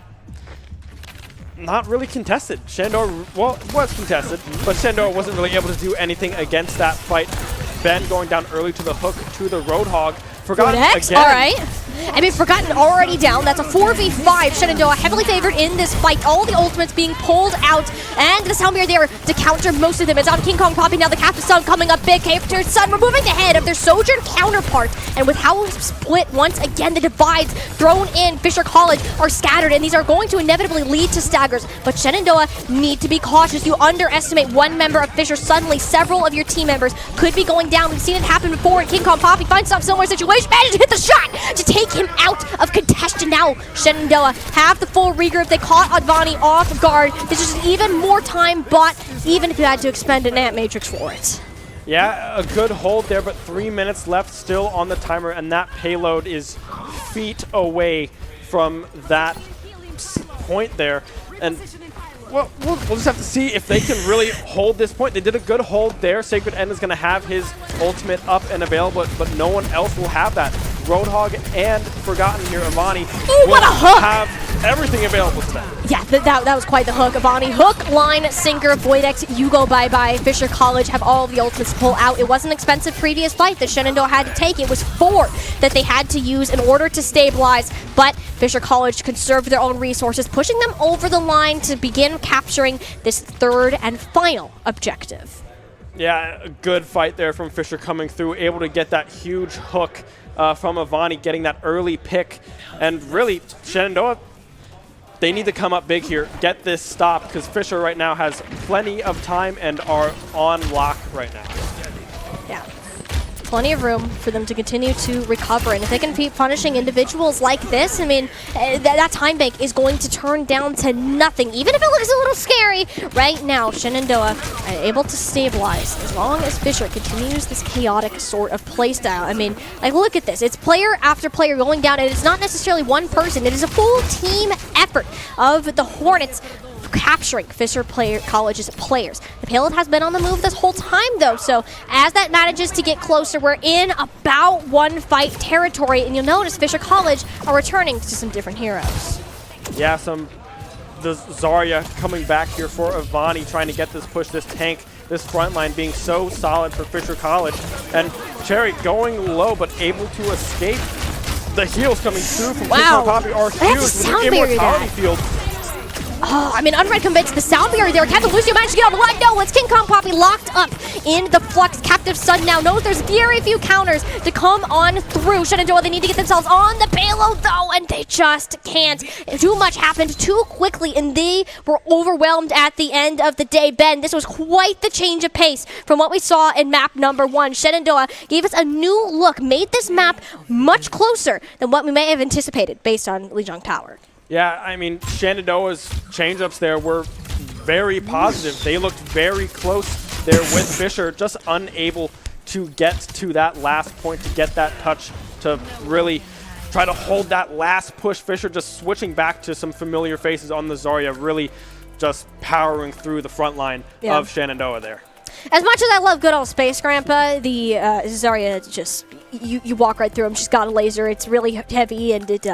really contested. Shenandoah, well, it was contested, but Shenandoah wasn't really able to do anything against that fight. Ben going down early to the hook to the Roadhog. Forgotten again. All right. I mean, Forgotten already down. That's a 4v5. Shenandoah heavily favored in this fight. All the ultimates being pulled out, and the Salmir there to counter most of them. It's on King Kong popping now. The Captain Sun coming up big. Captain Sun removing the head of their Sojourn counterpart. And with how split once again, the divides thrown in Fisher College are scattered, and these are going to inevitably lead to staggers. But Shenandoah need to be cautious. You underestimate one member of Fisher. Suddenly, several of your team members could be going down. We've seen it happen before, and King Kong Poppy finds some similar situation. Managed to hit the shot to take him out of contention. Now Shenandoah have the full regroup. They caught Avani off guard. This is even more time bought, even if you had to expend an Ant Matrix for it. Yeah, a good hold there, but 3 minutes left still on the timer, and that payload is feet away from that point there. And well, we'll just have to see if they can really hold this point. They did a good hold there. Sacred End is going to have his ultimate up and available, but no one else will have that. Roadhog and Forgotten here, Avani, what a hook! Have everything available to them. Yeah, that was quite the hook. Avani, hook, line, sinker, VODX, you go bye-bye. Fisher College have all of the ultimates to pull out. It was an expensive previous fight that Shenandoah had to take. It was 4 that they had to use in order to stabilize, but Fisher College conserved their own resources, pushing them over the line to begin capturing this 3rd and final objective. Yeah, a good fight there from Fisher coming through, able to get that huge hook from Avani, getting that early pick. And really, Shenandoah, they need to come up big here, get this stopped, because Fisher right now has plenty of time and are on lock right now. Yeah. plenty of room for them to continue to recover. And if they can keep punishing individuals like this, I mean, that time bank is going to turn down to nothing. Even if it looks a little scary right now, Shenandoah are able to stabilize as long as Fisher continues this chaotic sort of playstyle. I mean, like, look at this. It's player after player going down, and it's not necessarily one person. It is a full team effort of the Hornets capturing Fisher College's players. The payload has been on the move this whole time, though, so as that manages to get closer, we're in about one fight territory, and you'll notice Fisher College are returning to some different heroes. Yeah, the Zarya coming back here for Avani, trying to get this push, this tank, this front line being so solid for Fisher College. And Cherry going low, but able to escape. The heals coming through from King Kong Poppy are huge with the immortality field. Oh, I mean, Unread commits the sound barrier there. Can the Lucio manage to get on the line? No, it's King Kong Poppy locked up in the Flux. Captive Sun now knows there's very few counters to come on through. Shenandoah, they need to get themselves on the payload, though, and they just can't. Too much happened too quickly, and they were overwhelmed at the end of the day. Ben, this was quite the change of pace from what we saw in map number 1. Shenandoah gave us a new look, made this map much closer than what we may have anticipated based on Lijiang Tower. Yeah, I mean, Shenandoah's change-ups there were very positive. They looked very close there with Fisher, just unable to get to that last point, to get that touch, to really try to hold that last push. Fisher just switching back to some familiar faces on the Zarya, really just powering through the front line of Shenandoah there. As much as I love good old Space Grandpa, the Zarya just, you walk right through him. She's got a laser. It's really heavy, and it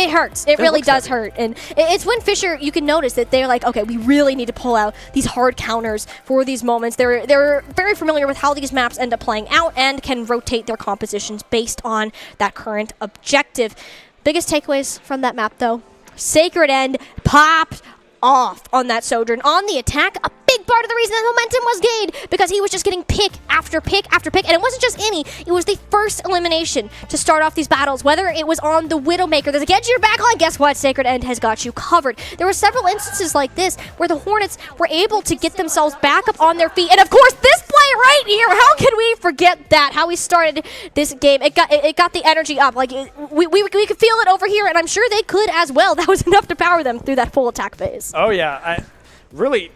hurts. It really does hurt. And it's when Fisher, you can notice that they're like, okay, we really need to pull out these hard counters for these moments. They're very familiar with how these maps end up playing out and can rotate their compositions based on that current objective. Biggest takeaways from that map, though, Sacred End popped off on that Sojourn. On the attack, a big part of the reason that momentum was gained, because he was just getting pick after pick after pick, and it wasn't just any, it was the first elimination to start off these battles, whether it was on the Widowmaker. There's a get to your backline, guess what? Sacred End has got you covered. There were several instances like this where the Hornets were able to get themselves back up on their feet, and of course this play right here, how can we forget that? How we started this game, it got the energy up, like we could feel it over here, and I'm sure they could as well. That was enough to power them through that full attack phase. Oh yeah, really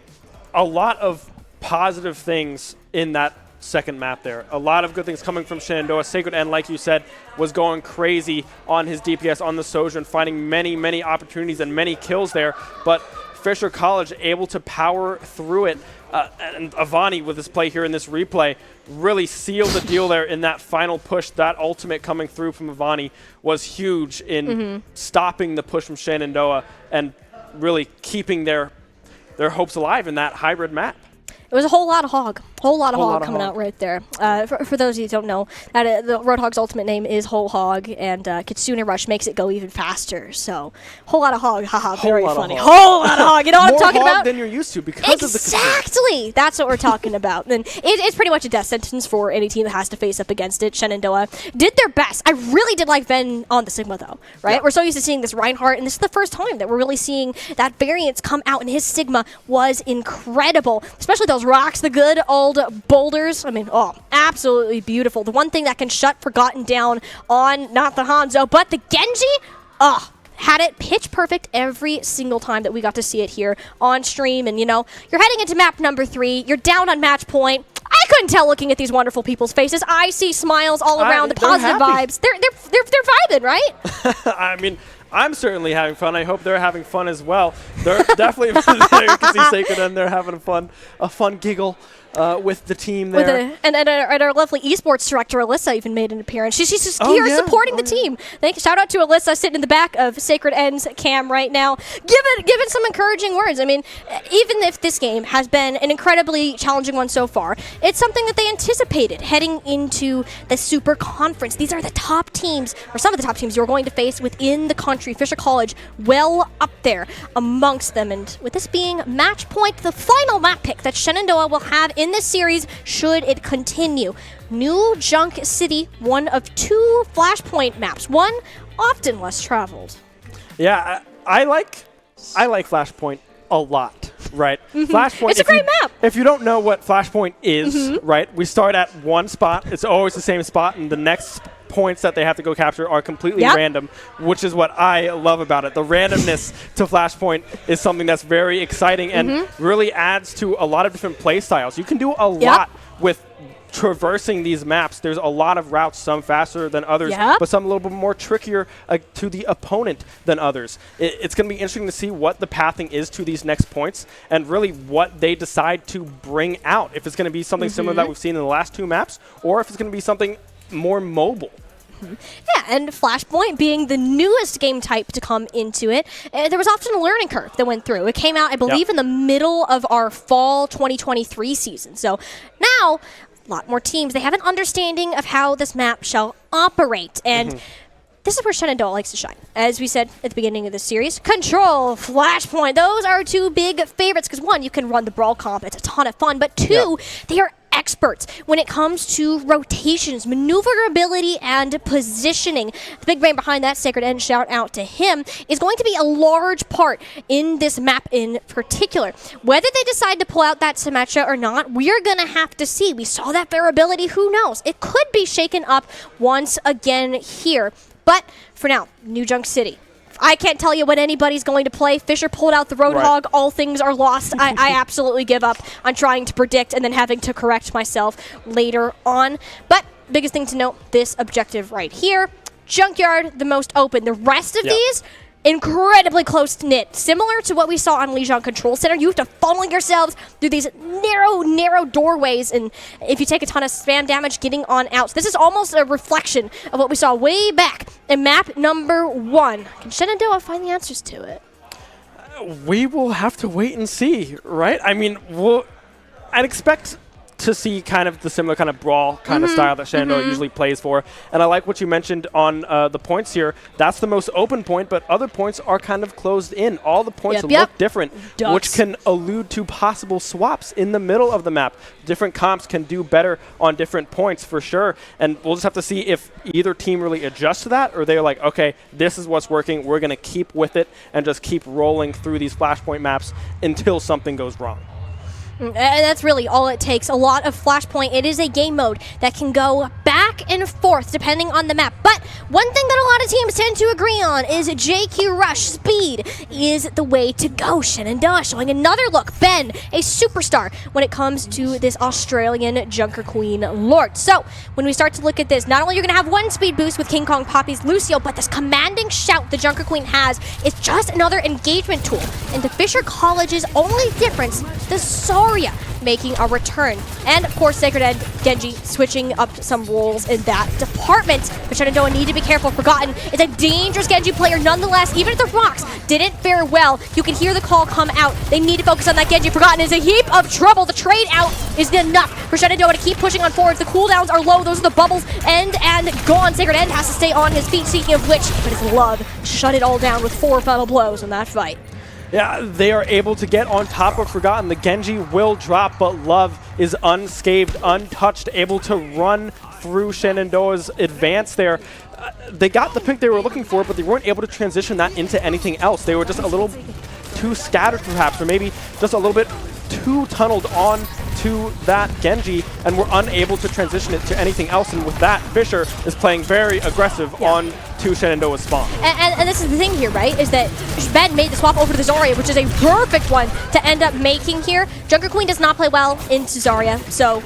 a lot of positive things in that second map there. A lot of good things coming from Shenandoah. Sacred End, like you said, was going crazy on his DPS on the Sojourn, finding many opportunities and many kills there, but Fisher College able to power through it. And Avani, with his play here in this replay, really sealed the deal there in that final push. That ultimate coming through from Avani was huge in stopping the push from Shenandoah and really keeping their hopes alive in that hybrid map. It was a whole lot of hog. Whole lot of hog coming out right there. For those of you who don't know, that the Roadhog's ultimate name is Whole Hog, and Kitsune Rush makes it go even faster. So, whole lot of hog. Haha, very funny. Whole lot of hog. You know what I'm talking about? More hog than you're used to because of the Exactly! That's what we're talking about. And it's pretty much a death sentence for any team that has to face up against it. Shenandoah did their best. I really did like Ben on the Sigma, though, right? Yeah. We're so used to seeing this Reinhardt, and this is the first time that we're really seeing that variance come out, and his Sigma was incredible. Especially those rocks, the good old boulders. I mean, oh, absolutely beautiful. The one thing that can shut Forgotten down on not the Hanzo, but the Genji, had it pitch perfect every single time that we got to see it here on stream. And, you know, you're heading into map number 3. You're down on match point. I couldn't tell looking at these wonderful people's faces. I see smiles all around, the positive vibes. They're vibing, right? I mean, I'm certainly having fun. I hope they're having fun as well. They're definitely there. You can see Sacred and they're having a fun giggle with the team there. And our lovely esports director, Alyssa, even made an appearance. She's just here supporting the team. Shout out to Alyssa sitting in the back of Sacred End's cam right now. Give it some encouraging words. I mean, even if this game has been an incredibly challenging one so far, it's something that they anticipated heading into the Super Conference. These are the top teams, or some of the top teams you're going to face within the country. Fisher College well up there amongst them. And with this being match point, the final map pick that Shenandoah will have in this series, should it continue. New Junk City, one of 2 Flashpoint maps, one often less traveled. Yeah, I like Flashpoint a lot. Right. Flashpoint. It's a great map. If you don't know what Flashpoint is, right, we start at one spot. It's always the same spot, and the next points that they have to go capture are completely random, which is what I love about it. The randomness to Flashpoint is something that's very exciting and really adds to a lot of different play styles. You can do a lot with traversing these maps. There's a lot of routes, some faster than others, but some a little bit more trickier to the opponent than others. It's going to be interesting to see what the pathing is to these next points and really what they decide to bring out. If it's going to be something similar that we've seen in the last 2 maps, or if it's going to be something more mobile. Yeah, and Flashpoint being the newest game type to come into it, there was often a learning curve that went through. It came out, I believe, in the middle of our fall 2023 season. So now, a lot more teams, they have an understanding of how this map shall operate. And this is where Shenandoah likes to shine. As we said at the beginning of the series, Control, Flashpoint, those are 2 big favorites because 1, you can run the brawl comp, it's a ton of fun, but 2, they are experts when it comes to rotations, maneuverability, and positioning. The big brain behind that, Sacred End, shout out to him, is going to be a large part in this map in particular. Whether they decide to pull out that Symmetra or not, we're going to have to see. We saw that variability, who knows? It could be shaken up once again here. But for now, New Junk City. I can't tell you when anybody's going to play. Fisher pulled out the Roadhog. All things are lost. I absolutely give up on trying to predict and then having to correct myself later on. But biggest thing to note, this objective right here, Junkyard, the most open. The rest of these, incredibly close-knit. Similar to what we saw on Legion Control Center, you have to funnel yourselves through these narrow doorways, and if you take a ton of spam damage getting on out. So this is almost a reflection of what we saw way back in map number 1. Can Shenandoah find the answers to it? We will have to wait and see, right? I mean, I'd expect to see kind of the similar kind of brawl kind of style that Shenandoah usually plays for. And I like what you mentioned on the points here. That's the most open point, but other points are kind of closed in. All the points look different, which can allude to possible swaps in the middle of the map. Different comps can do better on different points for sure. And we'll just have to see if either team really adjusts to that, or they're like, okay, this is what's working. We're going to keep with it and just keep rolling through these Flashpoint maps until something goes wrong. And that's really all it takes. A lot of Flashpoint. It is a game mode that can go back and forth depending on the map. But one thing that a lot of teams tend to agree on is JQ Rush. Speed is the way to go. Shenandoah showing another look. Ben, a superstar when it comes to this Australian Junker Queen Lord. So when we start to look at this, not only are you going to have 1 speed boost with King Kong Poppy's Lucio, but this commanding shout the Junker Queen has is just another engagement tool. And the Fisher College's only difference, the Zarya making a return. And of course, Sacred End, Genji switching up some roles in that department. But Shenandoah need to be careful. Forgotten is a dangerous Genji player nonetheless. Even if the rocks didn't fare well, you can hear the call come out. They need to focus on that Genji. Forgotten is a heap of trouble. The trade out is enough for Shenandoah to keep pushing on forwards. The cooldowns are low. Those are the bubbles. End and gone. Sacred End has to stay on his feet, speaking of which, but his love shut it all down with 4 final blows in that fight. Yeah, they are able to get on top of Forgotten. The Genji will drop, but Love is unscathed, untouched, able to run through Shenandoah's advance there. They got the pick they were looking for, but they weren't able to transition that into anything else. They were just a little too scattered, perhaps, or maybe just a little bit too tunneled on to that Genji, and were unable to transition it to anything else. And with that, Fisher is playing very aggressive on to Shenandoah's spawn. And this is the thing here, right, is that Ben made the swap over to the Zarya, which is a perfect one to end up making here. Junker Queen does not play well into Zarya, so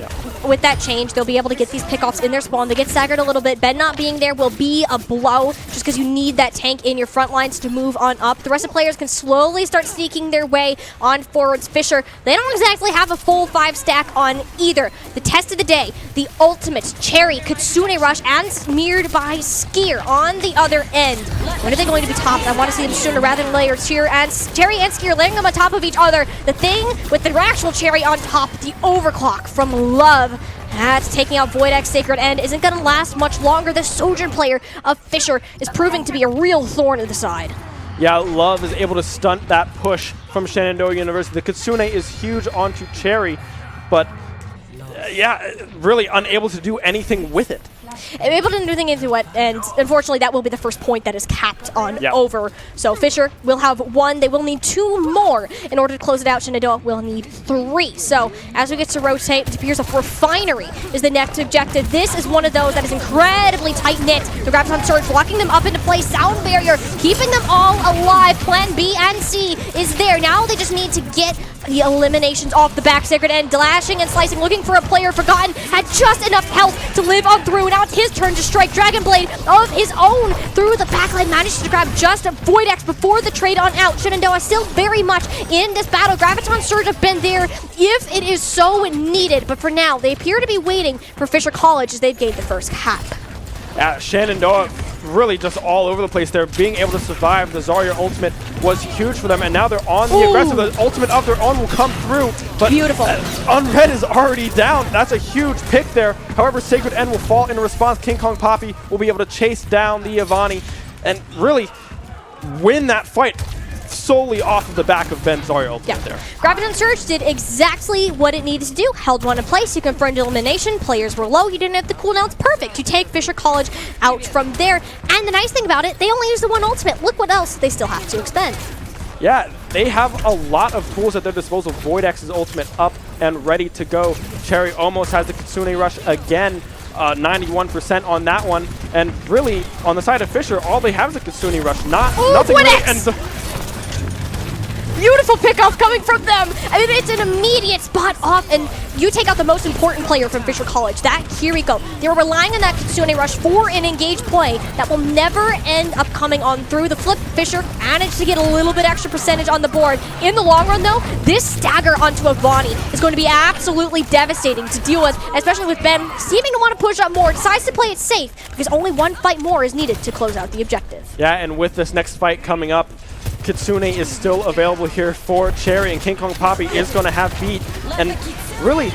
with that change, they'll be able to get these pickoffs in their spawn. They get staggered a little bit. Ben not being there will be a blow, just because you need that tank in your front lines to move on up. The rest of the players can slowly start sneaking their way on forwards. Fisher, they don't exactly have a full 5 stack on either. The test of the day, the ultimates, Cherry, Kitsune Rush, and smeared by Skier on the other end. When are they going to be topped? I want to see them sooner rather than later. Cherry and Skier laying them on top of each other. The thing with the actual Cherry on top, the overclock from Love. That's taking out VOD Sacred End. Isn't going to last much longer. The Sojourn player of Fisher is proving to be a real thorn in the side. Yeah, Love is able to stunt that push from Shenandoah University. The Kitsune is huge onto Cherry, but yeah, really unable to do anything with it. able to do anything into it, and unfortunately that will be the first point that is capped on Yep. over. So Fisher will have 1. They will need 2 more in order to close it out. Shenandoah will need 3. So as we get to rotate, it appears a Refinery is the next objective. This is one of those that is incredibly tight-knit. The Graviton Surge locking them up into place. Sound Barrier keeping them all alive. Plan B and C is there. Now they just need to get the eliminations off the back. Sacred End dashing and slicing, looking for a player. Forgotten had just enough health to live on through. Now it's his turn to strike. Dragon Blade of his own through the backline manages to grab just a Void X before the trade on out. Shenandoah still very much in this battle. Graviton Surge have been there if it is so needed, but for now they appear to be waiting for Fisher College as they've gained the first cap. Shenandoah really just all over the place there. Being able to survive the Zarya ultimate was huge for them, and now they're on the aggressive. The ultimate of their own will come through, but Beautiful. Unread is already down. That's a huge pick there. However, Sacred End will fall in response. King Kong Poppy will be able to chase down the Yavani and really win that fight solely off of the back of Ben's Zarya ultimate there. Graviton Surge did exactly what it needed to do. Held 1 in place. You confirmed elimination. Players were low. You didn't have the cooldowns. Perfect. You take Fisher College out from there. And the nice thing about it, they only use the 1 ultimate. Look what else they still have to expend. Yeah, they have a lot of tools at their disposal. Void X's ultimate up and ready to go. Cherry almost has the Kitsune Rush again. 91% on that one. And really, on the side of Fisher, all they have is a Kitsune Rush. Nothing Void really. X! Beautiful pickoff coming from them. I mean, it's an immediate spot off, and you take out the most important player from Fisher College. That Kiriko. They were relying on that Kitsune Rush for an engaged play that will never end up coming on through. The flip, Fisher managed to get a little bit extra percentage on the board. In the long run, though, this stagger onto Avani is going to be absolutely devastating to deal with, especially with Ben seeming to want to push up more. Decides to play it safe because only 1 fight more is needed to close out the objective. Yeah, and with this next fight coming up, Kitsune is still available here for Cherry, and King Kong Poppy is going to have beat. And really,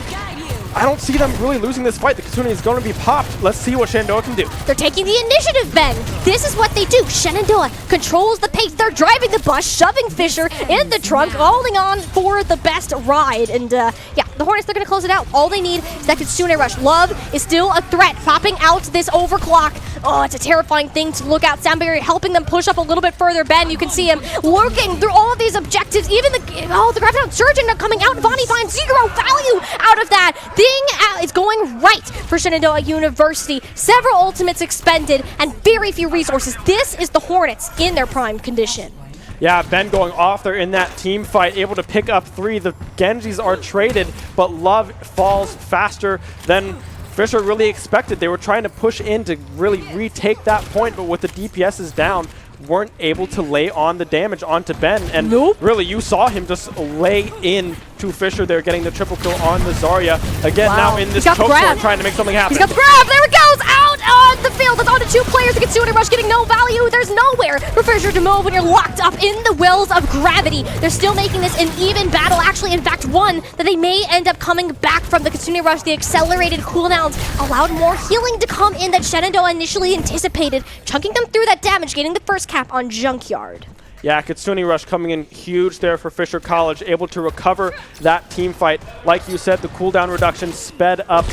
I don't see them really losing this fight. The Kitsune is going to be popped. Let's see what Shenandoah can do. They're taking the initiative, Ben. This is what they do. Shenandoah controls the pace. They're driving the bus, shoving Fisher in the trunk, holding on for the best ride. And yeah, the Hornets, they're going to close it out. All they need is that Kitsune Rush. Love is still a threat, popping out this overclock. Oh, it's a terrifying thing to look out. Sound Barrier helping them push up a little bit further. Ben, you can see him lurking through all of these objectives. Even the Graviton Surge ended up coming out. Vonnie finds 0 value out of that. Thing is going right for Shenandoah University. Several ultimates expended and very few resources. This is the Hornets in their prime condition. Yeah, Ben going off there in that team fight, able to pick up 3. The Genjis are traded, but Love falls faster than Fisher really expected. They were trying to push in to really retake that point, but with the DPSs down, weren't able to lay on the damage onto Ben. And really, you saw him just lay in to Fisher there, getting the triple kill on the Zarya. Again, now in this choke sword, trying to make something happen. He's got the grab. There it goes. Out on the field. It's on to 2 players. The Kitsune Rush getting no value. There's nowhere for Fisher to move when you're locked up in the wells of gravity. They're still making this an even battle. Actually, in fact, one that they may end up coming back from. The Kitsune Rush, the accelerated cooldowns allowed more healing to come in that Shenandoah initially anticipated, chunking them through that damage, getting the first cap on Junkyard. Yeah, Kitsune Rush coming in huge there for Fisher College, able to recover that team fight. Like you said, the cooldown reduction sped up,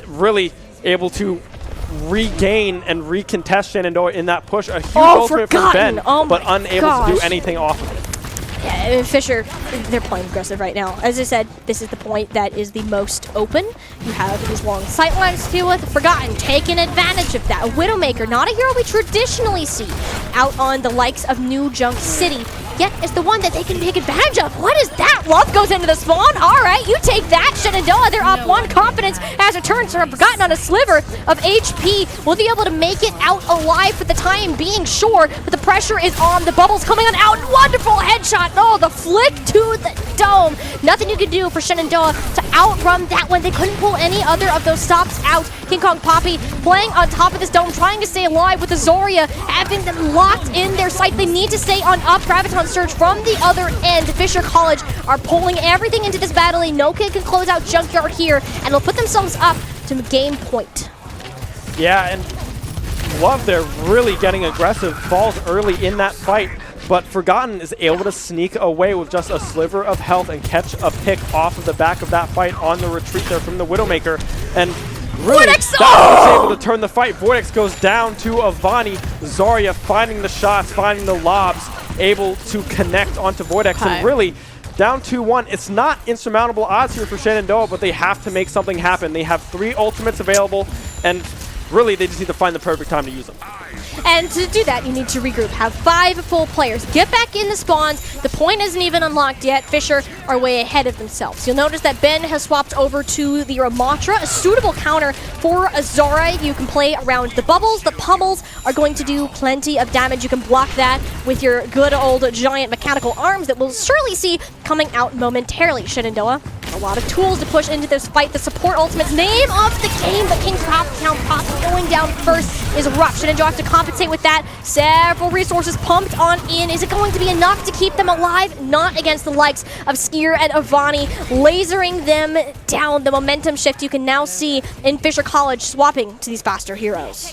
really able to regain and recontest Shenandoah in that push. A huge ultimate from Ben, but unable to do anything off of it. Yeah, Fisher, they're playing aggressive right now. As I said, this is the point that is the most open. You have these long sight lines to deal with. Forgotten, taking advantage of that. A Widowmaker, not a hero we traditionally see out on the likes of New Junk City, yet is the one that they can take advantage of. What is that? Love goes into the spawn. All right, you take that. Shenandoah, they're up 1 confidence as it turns to Forgotten on a sliver of HP. Will they be able to make it out alive for the time being? Sure, but the pressure is on. The bubbles coming on out. Wonderful headshot. Oh, the flick to the dome. Nothing you can do for Shenandoah to outrun that one. They couldn't pull any other of those stops out. King Kong Poppy playing on top of this dome, trying to stay alive with the Zarya, having them locked in their sight. They need to stay on up. Graviton Surge from the other end. Fisher College are pulling everything into this battle. No kid can close out Junkyard here, and they'll put themselves up to game point. Yeah, and Love there really getting aggressive, falls early in that fight, but Forgotten is able to sneak away with just a sliver of health and catch a pick off of the back of that fight on the retreat there from the Widowmaker. And really, Vortex! that was able to turn the fight. Vortex goes down to Avani. Zarya finding the shots, finding the lobs, able to connect onto Vortex. And really, down 2-1. It's not insurmountable odds here for Shenandoah, but they have to make something happen. They have 3 ultimates available, and really, they just need to find the perfect time to use them. And to do that, you need to regroup. Have 5 full players. Get back in the spawns. The point isn't even unlocked yet. Fisher are way ahead of themselves. You'll notice that Ben has swapped over to the Ramatra, a suitable counter for Azara. You can play around the bubbles. The pummels are going to do plenty of damage. You can block that with your good old giant mechanical arms that we'll surely see coming out momentarily. Shenandoah, a lot of tools to push into this fight. The support ultimates, name of the game, but King's Count Pop going down first is rough. Shenandoah have to compensate with that. Several resources pumped on in. Is it going to be enough to keep them alive? Not against the likes of Skier and Avani, lasering them down. The momentum shift you can now see in Fisher College swapping to these faster heroes.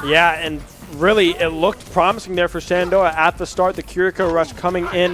Yeah, and really, it looked promising there for Shenandoah at the start. The Kiriko rush coming in,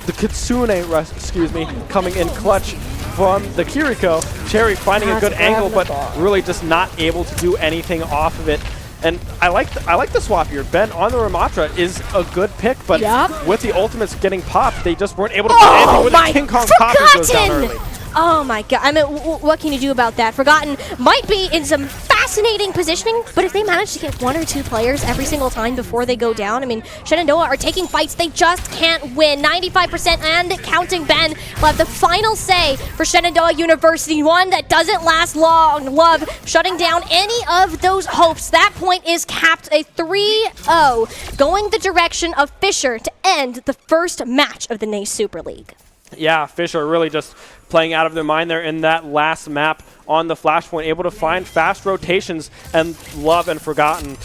the Kitsune rush, excuse me, coming in clutch from the Kiriko. Cherry finding a good angle, but really just not able to do anything off of it. And I like the swap here. Ben on the Ramatra is a good pick, but with the ultimates getting popped, they just weren't able to do anything with it. King Kong Popper goes down early. Oh my god. I mean, what can you do about that? Forgotten might be in some fascinating positioning, but if they manage to get 1 or 2 players every single time before they go down, I mean, Shenandoah are taking fights they just can't win. 95% and counting. Ben will have the final say for Shenandoah University, one that doesn't last long. Love shutting down any of those hopes. That point is capped, a 3-0, going the direction of Fisher to end the first match of the NACE Super League. Yeah, Fisher really just playing out of their mind there in that last map on the Flashpoint, able to find fast rotations, and Love and Forgotten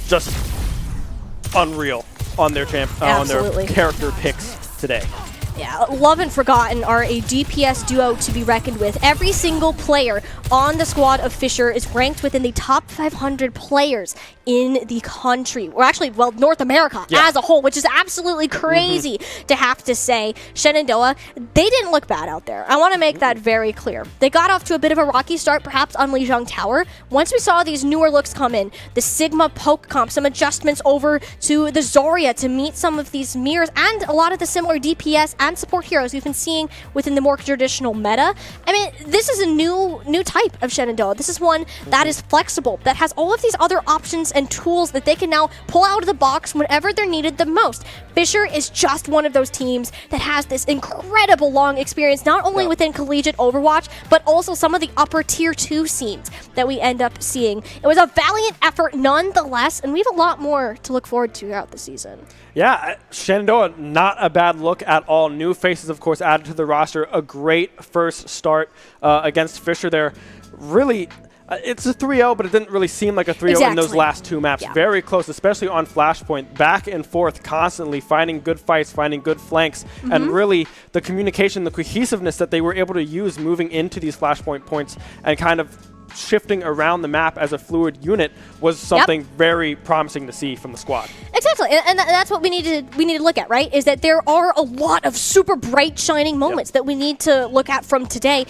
just unreal on their on their character picks today. Yeah, Love and Forgotten are a DPS duo to be reckoned with. Every single player on the squad of Fisher is ranked within the top 500 players in the country, or actually, well, North America as a whole, which is absolutely crazy to have to say. Shenandoah, they didn't look bad out there. I want to make that very clear. They got off to a bit of a rocky start, perhaps on Lijiang Tower. Once we saw these newer looks come in, the Sigma poke comp, some adjustments over to the Zarya to meet some of these mirrors, and a lot of the similar DPS and support heroes we've been seeing within the more traditional meta. I mean, this is a new type of Shenandoah. This is one that is flexible, that has all of these other options and tools that they can now pull out of the box whenever they're needed the most. Fisher is just one of those teams that has this incredible long experience, not only within collegiate Overwatch, but also some of the upper tier 2 scenes that we end up seeing. It was a valiant effort nonetheless, and we have a lot more to look forward to throughout the season. Yeah, Shenandoah, not a bad look at all. New faces, of course, added to the roster. A great first start against Fisher there. Really, it's a 3-0, but it didn't really seem like a 3-0 in those last 2 maps. Very close, especially on Flashpoint. Back and forth, constantly finding good fights, finding good flanks, and really the communication, the cohesiveness that they were able to use moving into these Flashpoint points and kind of shifting around the map as a fluid unit was something very promising to see from the squad. Exactly, and that's what we need to look at, right? Is that there are a lot of super bright, shining moments that we need to look at from today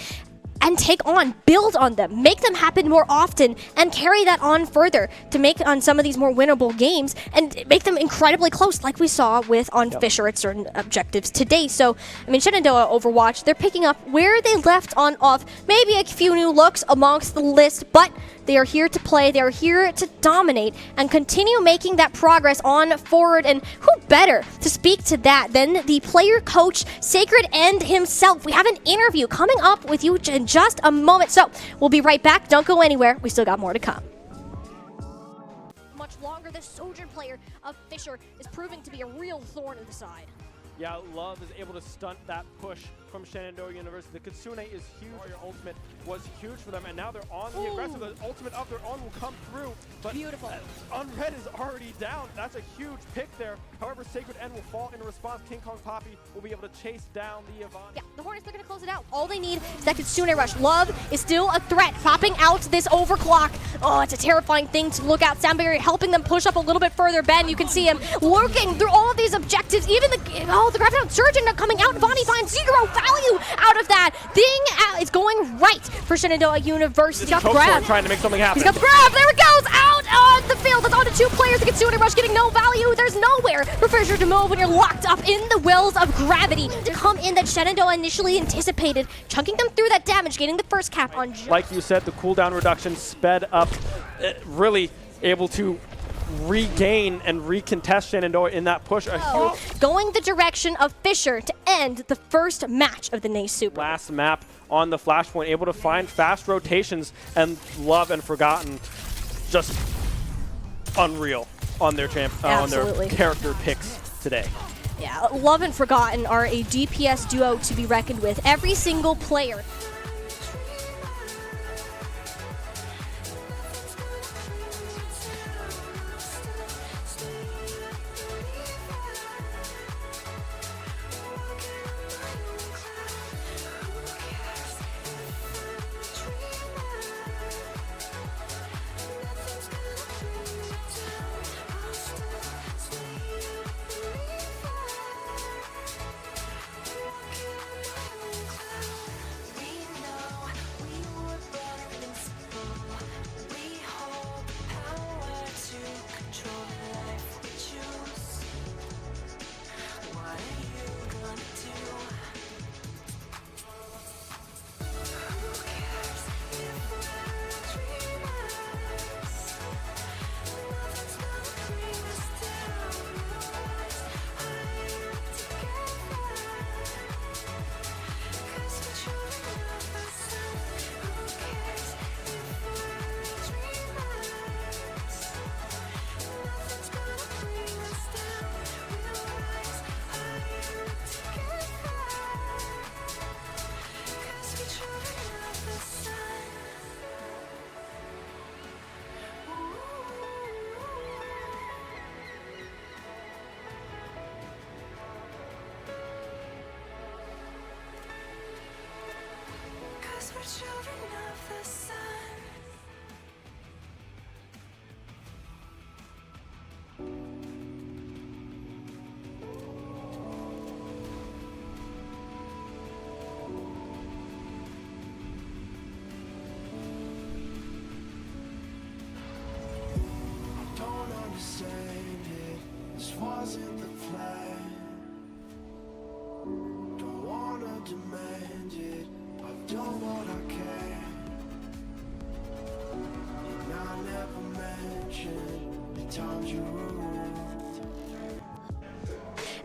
and take on, build on them, make them happen more often, and carry that on further to make on some of these more winnable games and make them incredibly close, like we saw with on Fisher at certain objectives today. So, I mean, Shenandoah Overwatch, they're picking up where they left on off, maybe a few new looks amongst the list, but they are here to play, they are here to dominate, and continue making that progress on forward. And who better to speak to that than the player coach, Sacred End himself. We have an interview coming up with you in just a moment, so we'll be right back. Don't go anywhere, we still got more to come. Much longer, the Sojourn player of Fisher is proving to be a real thorn in the side. Yeah, Love is able to stunt that push from Shenandoah University. The Kitsune is huge. Your ultimate was huge for them, and now they're on the aggressive. The ultimate of their own will come through, but beautiful. Unread is already down. That's a huge pick there. However, Sacred End will fall in response. King Kong Poppy will be able to chase down the Avani. Yeah, the Hornets, they're going to close it out. All they need is that Kitsune rush. Love is still a threat, popping out this overclock. Oh, it's a terrifying thing to look out. Sound barrier helping them push up a little bit further. Ben, you can see him lurking through all of these objectives. Even the Gravitown Surgeon coming out. Vonnie finds 0 value out of that. thing out. It's going right for Shenandoah University. He's got the grab. Trying to make something happen. He's got the grab. There it goes. Out on the field. That's on to 2 players. The Kitsune Rush getting no value. There's nowhere for Fisher to move when you're locked up in the wells of gravity to come in that Shenandoah initially anticipated, chunking them through that damage, getting the first cap on. Like you said, the cooldown reduction sped up, really able to regain and recontest Shenandoah in that push. Going the direction of Fisher to end the first match of the NACE Super. Last map on the Flashpoint, able to find fast rotations, and Love and Forgotten just unreal on their on their character picks today. Yeah, Love and Forgotten are a DPS duo to be reckoned with. Every single player. Wasn't the plan. Don't wanna demand it. I've done what I can. And I never mentioned the times you ruined.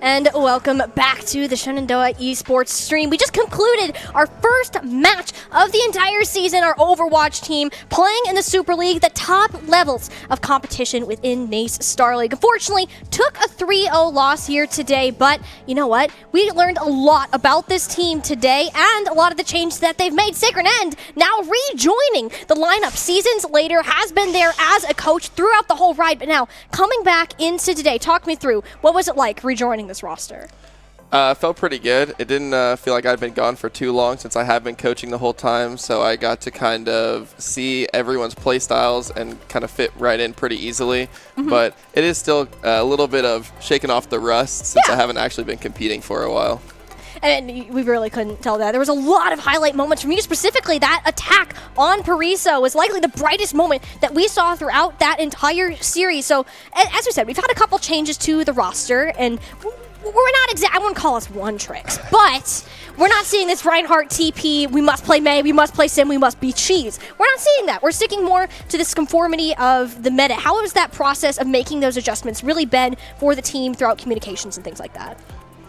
And welcome back to the Shenandoah Esports stream. We just concluded our first match of the entire season, our Overwatch team playing in the Super League, the top levels of competition within NACE Star League. Unfortunately, took a 3-0 loss here today, but you know what? We learned a lot about this team today and a lot of the changes that they've made. Sacred End now rejoining the lineup seasons later, has been there as a coach throughout the whole ride, but now coming back into today. Talk me through, what was it like rejoining this roster? Felt pretty good. It didn't feel like I'd been gone for too long since I have been coaching the whole time, so I got to kind of see everyone's play styles and kind of fit right in pretty easily. But it is still a little bit of shaking off the rust since I haven't actually been competing for a while. And we really couldn't tell that. There was a lot of highlight moments from you. Specifically, that attack on Parisa was likely the brightest moment that we saw throughout that entire series. So, as we said, we've had a couple changes to the roster, and we're not I wouldn't call us one tricks, but we're not seeing this Reinhardt TP, we must play Mei, we must play Sim, we must be Cheese. We're not seeing that. We're sticking more to this conformity of the meta. How has that process of making those adjustments really been for the team throughout communications and things like that?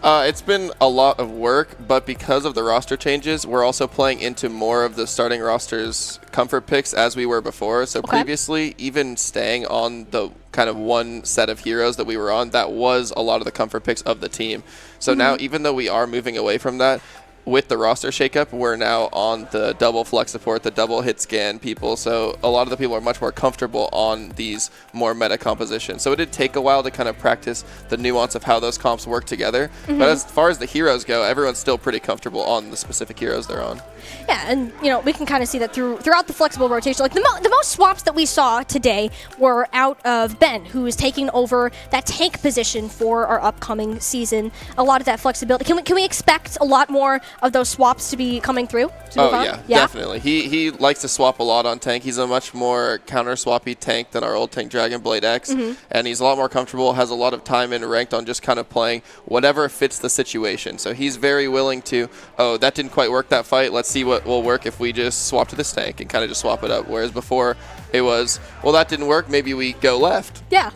It's been a lot of work, but because of the roster changes, we're also playing into more of the starting roster's comfort picks as we were before. So previously, even staying on the kind of one set of heroes that we were on, that was a lot of the comfort picks of the team. So now, even though we are moving away from that, with the roster shakeup, we're now on the double flex support, the double hit scan people. So a lot of the people are much more comfortable on these more meta compositions. So it did take a while to kind of practice the nuance of how those comps work together. But as far as the heroes go, everyone's still pretty comfortable on the specific heroes they're on. Yeah, and you know, we can kind of see that throughout the flexible rotation. Like the most swaps that we saw today were out of Ben, who is taking over that tank position for our upcoming season. A lot of that flexibility. Can we expect a lot more of those swaps to be coming through? To move Oh on? yeah, definitely. He likes to swap a lot on tank. He's a much more counter-swappy tank than our old tank Dragonblade X, and he's a lot more comfortable, has a lot of time in ranked on just kind of playing whatever fits the situation. So he's very willing to, oh, that didn't quite work that fight, let's see what will work if we just swap to this tank and kind of just swap it up. Whereas before, it was, well, that didn't work, maybe we go left. Yeah.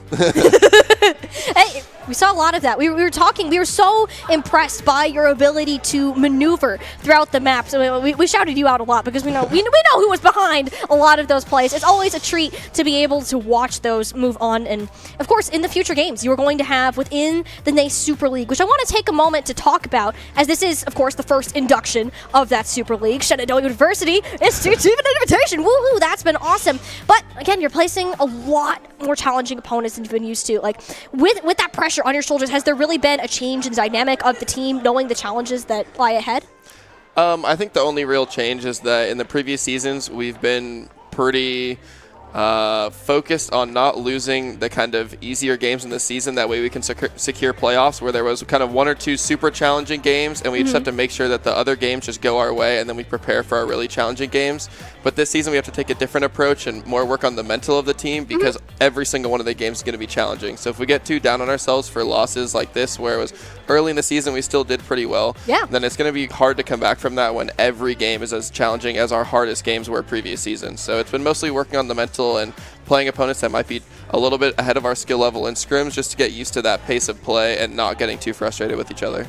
Hey, we saw a lot of that. We were talking. We were so impressed by your ability to maneuver throughout the map. So we shouted you out a lot because we know who was behind a lot of those plays. It's always a treat to be able to watch those move on. And of course, in the future games, you are going to have within the NACE Super League, which I want to take a moment to talk about, as this is, of course, the first induction of that Super League. Shenandoah University is to achieve an invitation. Woohoo! That's been awesome. But again, you're placing a lot more challenging opponents than you've been used to. Like with that pressure on your shoulders, has there really been a change in the dynamic of the team, knowing the challenges that lie ahead? I think the only real change is that in the previous seasons, we've been pretty focused on not losing the kind of easier games in the season. That way we can secure playoffs, where there was kind of 1 or 2 super challenging games, and we just have to make sure that the other games just go our way, and then we prepare for our really challenging games. But this season we have to take a different approach and more work on the mental of the team, because every single one of the games is going to be challenging. So if we get too down on ourselves for losses like this, where it was early in the season we still did pretty well, then it's going to be hard to come back from that when every game is as challenging as our hardest games were previous seasons. So it's been mostly working on the mental and playing opponents that might be a little bit ahead of our skill level in scrims, just to get used to that pace of play and not getting too frustrated with each other.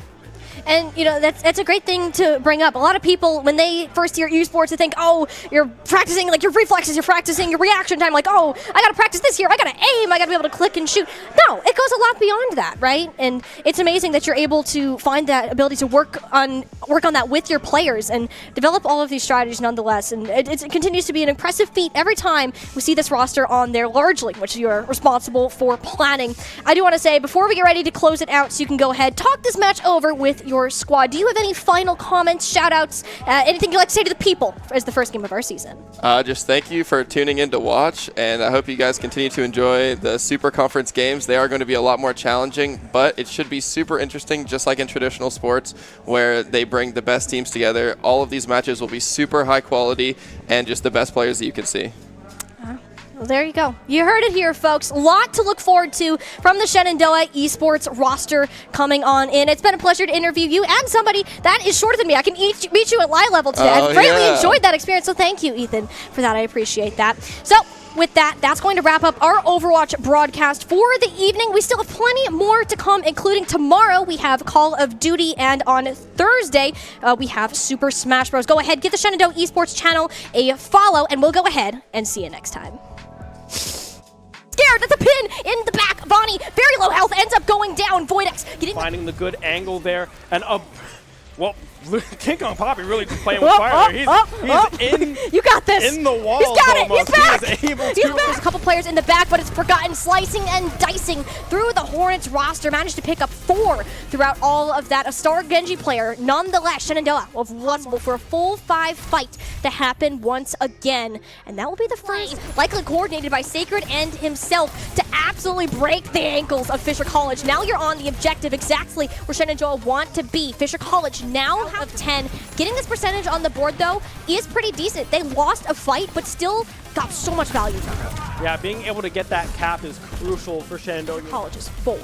And, you know, that's a great thing to bring up. A lot of people, when they first hear esports, they think, oh, you're practicing, like, your reflexes, you're practicing your reaction time, like, oh, I gotta practice this here, I gotta aim, I gotta be able to click and shoot. No, it goes a lot beyond that, right? And it's amazing that you're able to find that ability to work on that with your players and develop all of these strategies nonetheless. And it continues to be an impressive feat every time we see this roster on there largely, which you're responsible for planning. I do want to say, before we get ready to close it out, so you can go ahead, talk this match over with your squad. Do you have any final comments, shout-outs, anything you'd like to say to the people as the first game of our season? Just thank you for tuning in to watch, and I hope you guys continue to enjoy the Super Conference games. They are going to be a lot more challenging, but it should be super interesting, just like in traditional sports, where they bring the best teams together. All of these matches will be super high quality and just the best players that you can see. Well, there you go. You heard it here, folks. A lot to look forward to from the Shenandoah Esports roster coming on in. It's been a pleasure to interview you and somebody that is shorter than me. I can meet you at live level today. I've greatly enjoyed that experience, so thank you, Ethan, for that. I appreciate that. So, with that, that's going to wrap up our Overwatch broadcast for the evening. We still have plenty more to come, including tomorrow we have Call of Duty, and on Thursday we have Super Smash Bros. Go ahead, give the Shenandoah Esports channel a follow, and we'll go ahead and see you next time. Scared, that's a pin in the back. Bonnie, very low health, ends up going down. Voidex finding the good angle there, and well, King Kong Poppy really playing with fire. He's in. You got this. In the wall. He's got it. Almost. He's back. He is able to. There's a couple players in the back, but it's forgotten. Slicing and dicing through the Hornets roster. Managed to pick up 4 throughout all of that. A star Genji player, nonetheless. Shenandoah will be responsible for a full 5 fight to happen once again, and that will be the first, likely coordinated by Sacred and himself, to absolutely break the ankles of Fisher College. Now you're on the objective exactly where Shenandoah want to be. Fisher College now have 10. Getting this percentage on the board, though, is pretty decent. They lost a fight, but still got so much value from it. Yeah, being able to get that cap is crucial for Shenandoah. College is 4.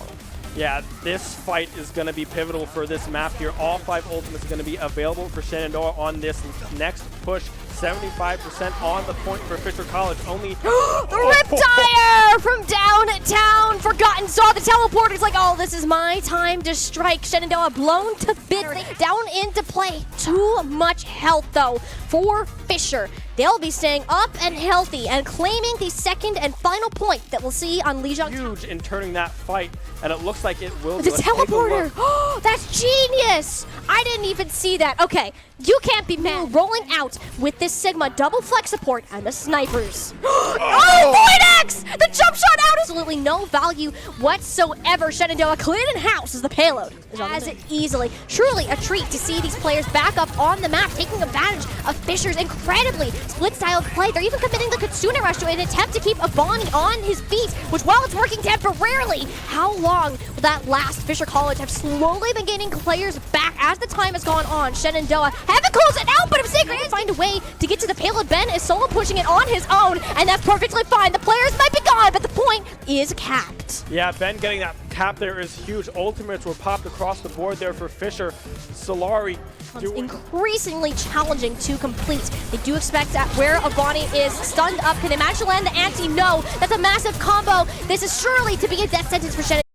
Yeah, this fight is going to be pivotal for this map here. All 5 ultimates are going to be available for Shenandoah on this next push. 75% on the point for Fisher College. Only the Riptire from downtown. Forgotten saw the teleporter. He's like, oh, this is my time to strike. Shenandoah blown to bits. Down into play. Too much health, though, for Fisher. They'll be staying up and healthy and claiming the second and final point that we'll see on Lijiang. Huge in turning that fight, and it looks like it will. The teleporter. Oh, that's genius. I didn't even see that. Okay, you can't be mad. Rolling out with this Sigma double flex support and the snipers. Oh, Voidex! The jump shot out. Absolutely no value whatsoever. Shenandoah cleared in house as the payload as it easily. Truly a treat to see these players back up on the map, taking advantage of Fisher's incredibly split-style play. They're even committing the Kitsune Rush to an attempt to keep Bonnie on his feet, which, while it's working temporarily, how long that last. Fisher College have slowly been gaining players back as the time has gone on. Shenandoah haven't closed it out, but if Sacred can find a way to get to the payload, Ben is solo pushing it on his own, and that's perfectly fine. The players might be gone, but the point is capped. Yeah, Ben getting that cap there is huge. Ultimates were popped across the board there for Fisher. Solari Increasingly challenging to complete. They do expect that where Avani is stunned up. Can Imagine land the anti? No. That's a massive combo. This is surely to be a death sentence for Shenandoah.